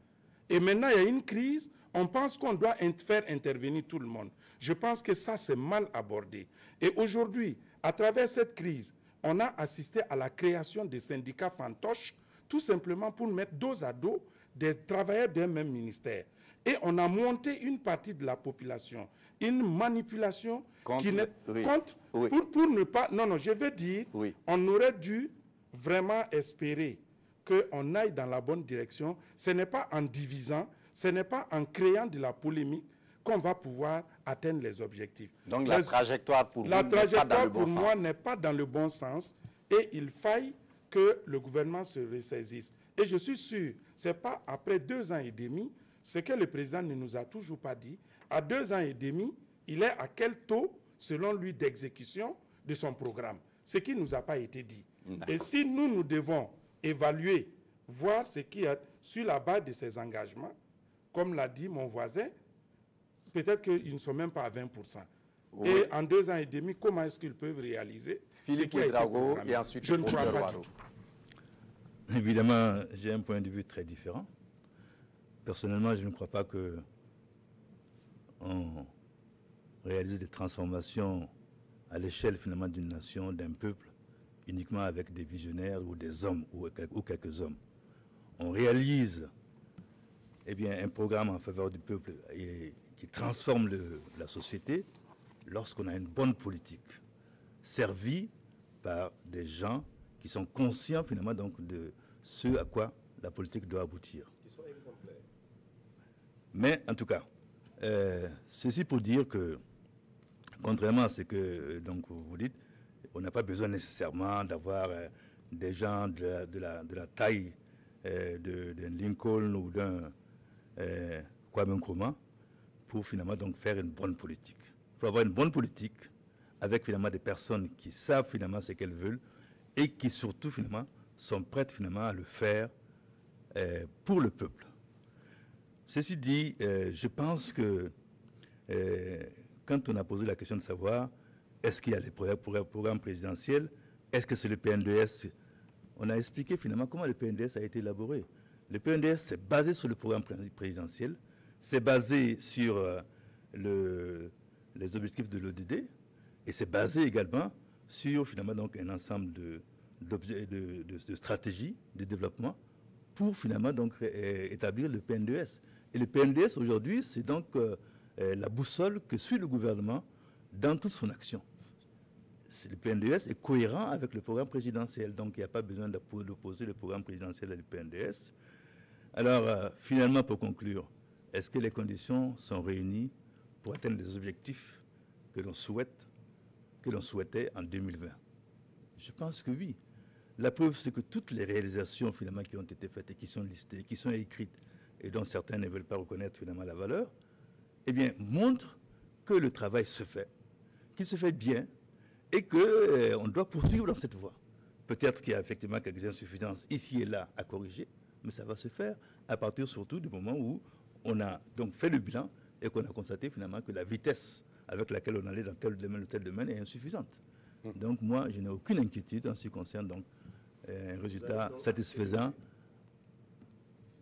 Et maintenant, il y a une crise, on pense qu'on doit faire intervenir tout le monde. Je pense que ça, c'est mal abordé. Et aujourd'hui, à travers cette crise, on a assisté à la création des syndicats fantoches, tout simplement pour mettre dos à dos des travailleurs d'un même ministère. Et on a monté une partie de la population, une manipulation qui n'est contre, pour ne pas... Non, je veux dire, on aurait dû vraiment espérer qu'on aille dans la bonne direction. Ce n'est pas en divisant, ce n'est pas en créant de la polémique qu'on va pouvoir atteindre les objectifs. Donc la trajectoire pour moi n'est pas dans le bon sens et il faille que le gouvernement se ressaisisse. Et je suis sûr, ce n'est pas après 2 ans et demi, ce que le président ne nous a toujours pas dit. À 2 ans et demi, il est à quel taux, selon lui, d'exécution de son programme? Ce qui ne nous a pas été dit. Et si nous devons évaluer, voir ce qui est sur la base de ces engagements, comme l'a dit mon voisin, peut-être qu'ils ne sont même pas à 20%. Et en 2 ans et demi, comment est-ce qu'ils peuvent réaliser ce qui a été programmé? Et ensuite, je ne crois pas du tout. Évidemment, j'ai un point de vue très différent. Personnellement, je ne crois pas qu'on réalise des transformations à l'échelle finalement d'une nation, d'un peuple, uniquement avec des visionnaires ou des hommes ou quelques hommes. On réalise un programme en faveur du peuple qui transforme la société lorsqu'on a une bonne politique, servie par des gens qui sont conscients finalement donc de ce à quoi la politique doit aboutir. Mais en tout cas, ceci pour dire que, contrairement à ce que donc, vous dites, on n'a pas besoin nécessairement d'avoir des gens de la taille d'un Lincoln ou d'un Kwame Nkrumah pour finalement donc faire une bonne politique. Il faut avoir une bonne politique avec finalement des personnes qui savent finalement ce qu'elles veulent et qui surtout finalement sont prêtes finalement à le faire pour le peuple. Ceci dit, je pense que quand on a posé la question de savoir est-ce qu'il y a les programmes présidentiels, est-ce que c'est le PNDS, on a expliqué finalement comment le PNDS a été élaboré. Le PNDS, c'est basé sur le programme présidentiel, c'est basé sur les objectifs de l'ODD et c'est basé également sur finalement donc un ensemble de stratégies de développement pour finalement donc établir le PNDS. Et le PNDS aujourd'hui, c'est donc la boussole que suit le gouvernement dans toute son action. Le PNDS est cohérent avec le programme présidentiel, donc il n'y a pas besoin d'opposer le programme présidentiel à le PNDS. Alors, finalement, pour conclure, est-ce que les conditions sont réunies pour atteindre les objectifs que l'on souhaitait en 2020? Je pense que oui. La preuve, c'est que toutes les réalisations finalement qui ont été faites et qui sont listées, qui sont écrites, et dont certains ne veulent pas reconnaître finalement la valeur, montrent que le travail se fait, qu'il se fait bien, et qu'on doit poursuivre dans cette voie. Peut-être qu'il y a effectivement quelques insuffisances ici et là à corriger, mais ça va se faire à partir surtout du moment où on a donc fait le bilan et qu'on a constaté finalement que la vitesse avec laquelle on allait dans tel domaine est insuffisante. Donc moi, je n'ai aucune inquiétude en ce qui concerne donc, un résultat satisfaisant.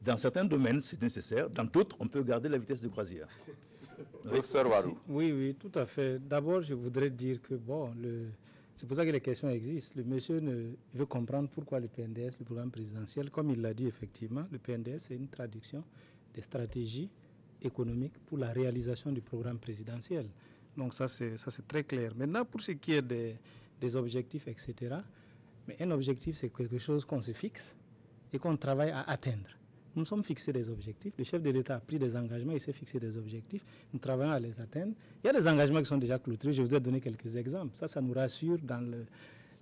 Dans certains domaines, c'est nécessaire. Dans d'autres, on peut garder la vitesse de croisière. Professeur Warou. Oui, tout à fait. D'abord, je voudrais dire que, bon, c'est pour ça que les questions existent. Le monsieur veut comprendre pourquoi le PNDS, le programme présidentiel, comme il l'a dit effectivement, le PNDS, c'est une traduction des stratégies économiques pour la réalisation du programme présidentiel. Donc ça, c'est très clair. Maintenant, pour ce qui est des objectifs, etc., mais un objectif, c'est quelque chose qu'on se fixe et qu'on travaille à atteindre. Nous sommes fixés des objectifs. Le chef de l'État a pris des engagements, il s'est fixé des objectifs. Nous travaillons à les atteindre. Il y a des engagements qui sont déjà clôturés. Je vous ai donné quelques exemples. Ça nous rassure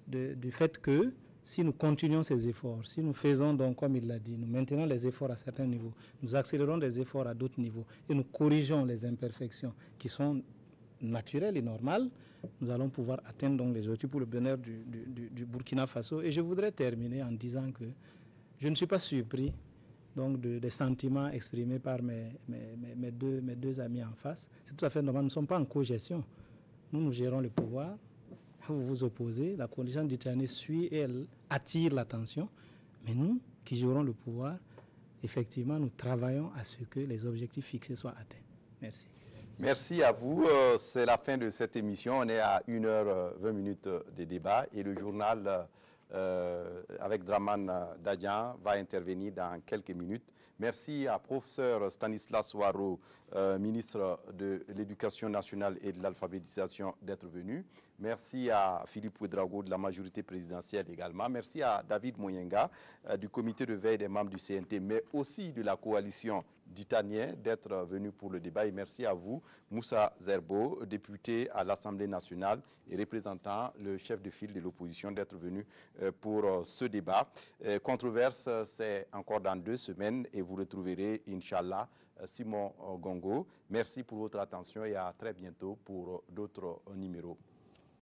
du fait que si nous continuons ces efforts, si nous faisons donc, comme il l'a dit, nous maintenons les efforts à certains niveaux, nous accélérons des efforts à d'autres niveaux et nous corrigeons les imperfections qui sont naturelles et normales, nous allons pouvoir atteindre donc les objectifs pour le bonheur du Burkina Faso. Et je voudrais terminer en disant que je ne suis pas surpris donc des sentiments exprimés par mes deux amis en face. C'est tout à fait normal. Nous ne sommes pas en co-gestion. Nous gérons le pouvoir. Vous vous opposez. La coalition Ditané suit et elle attire l'attention. Mais nous, qui gérons le pouvoir, effectivement, nous travaillons à ce que les objectifs fixés soient atteints. Merci. Merci à vous. C'est la fin de cette émission. On est à 1h20 de débat et le journal avec Draman Dadian va intervenir dans quelques minutes. Merci à professeur Stanislas Warou, ministre de l'Éducation nationale et de l'alphabétisation, d'être venu. Merci à Philippe Ouedraogo de la majorité présidentielle également. Merci à David Moyenga du comité de veille des membres du CNT, mais aussi de la coalition d'Italien d'être venu pour le débat. Et merci à vous, Moussa Zerbo, député à l'Assemblée nationale et représentant le chef de file de l'opposition, d'être venu pour ce débat. Controverse, c'est encore dans 2 semaines et vous retrouverez, Inch'Allah, Simon Gongo. Merci pour votre attention et à très bientôt pour d'autres numéros.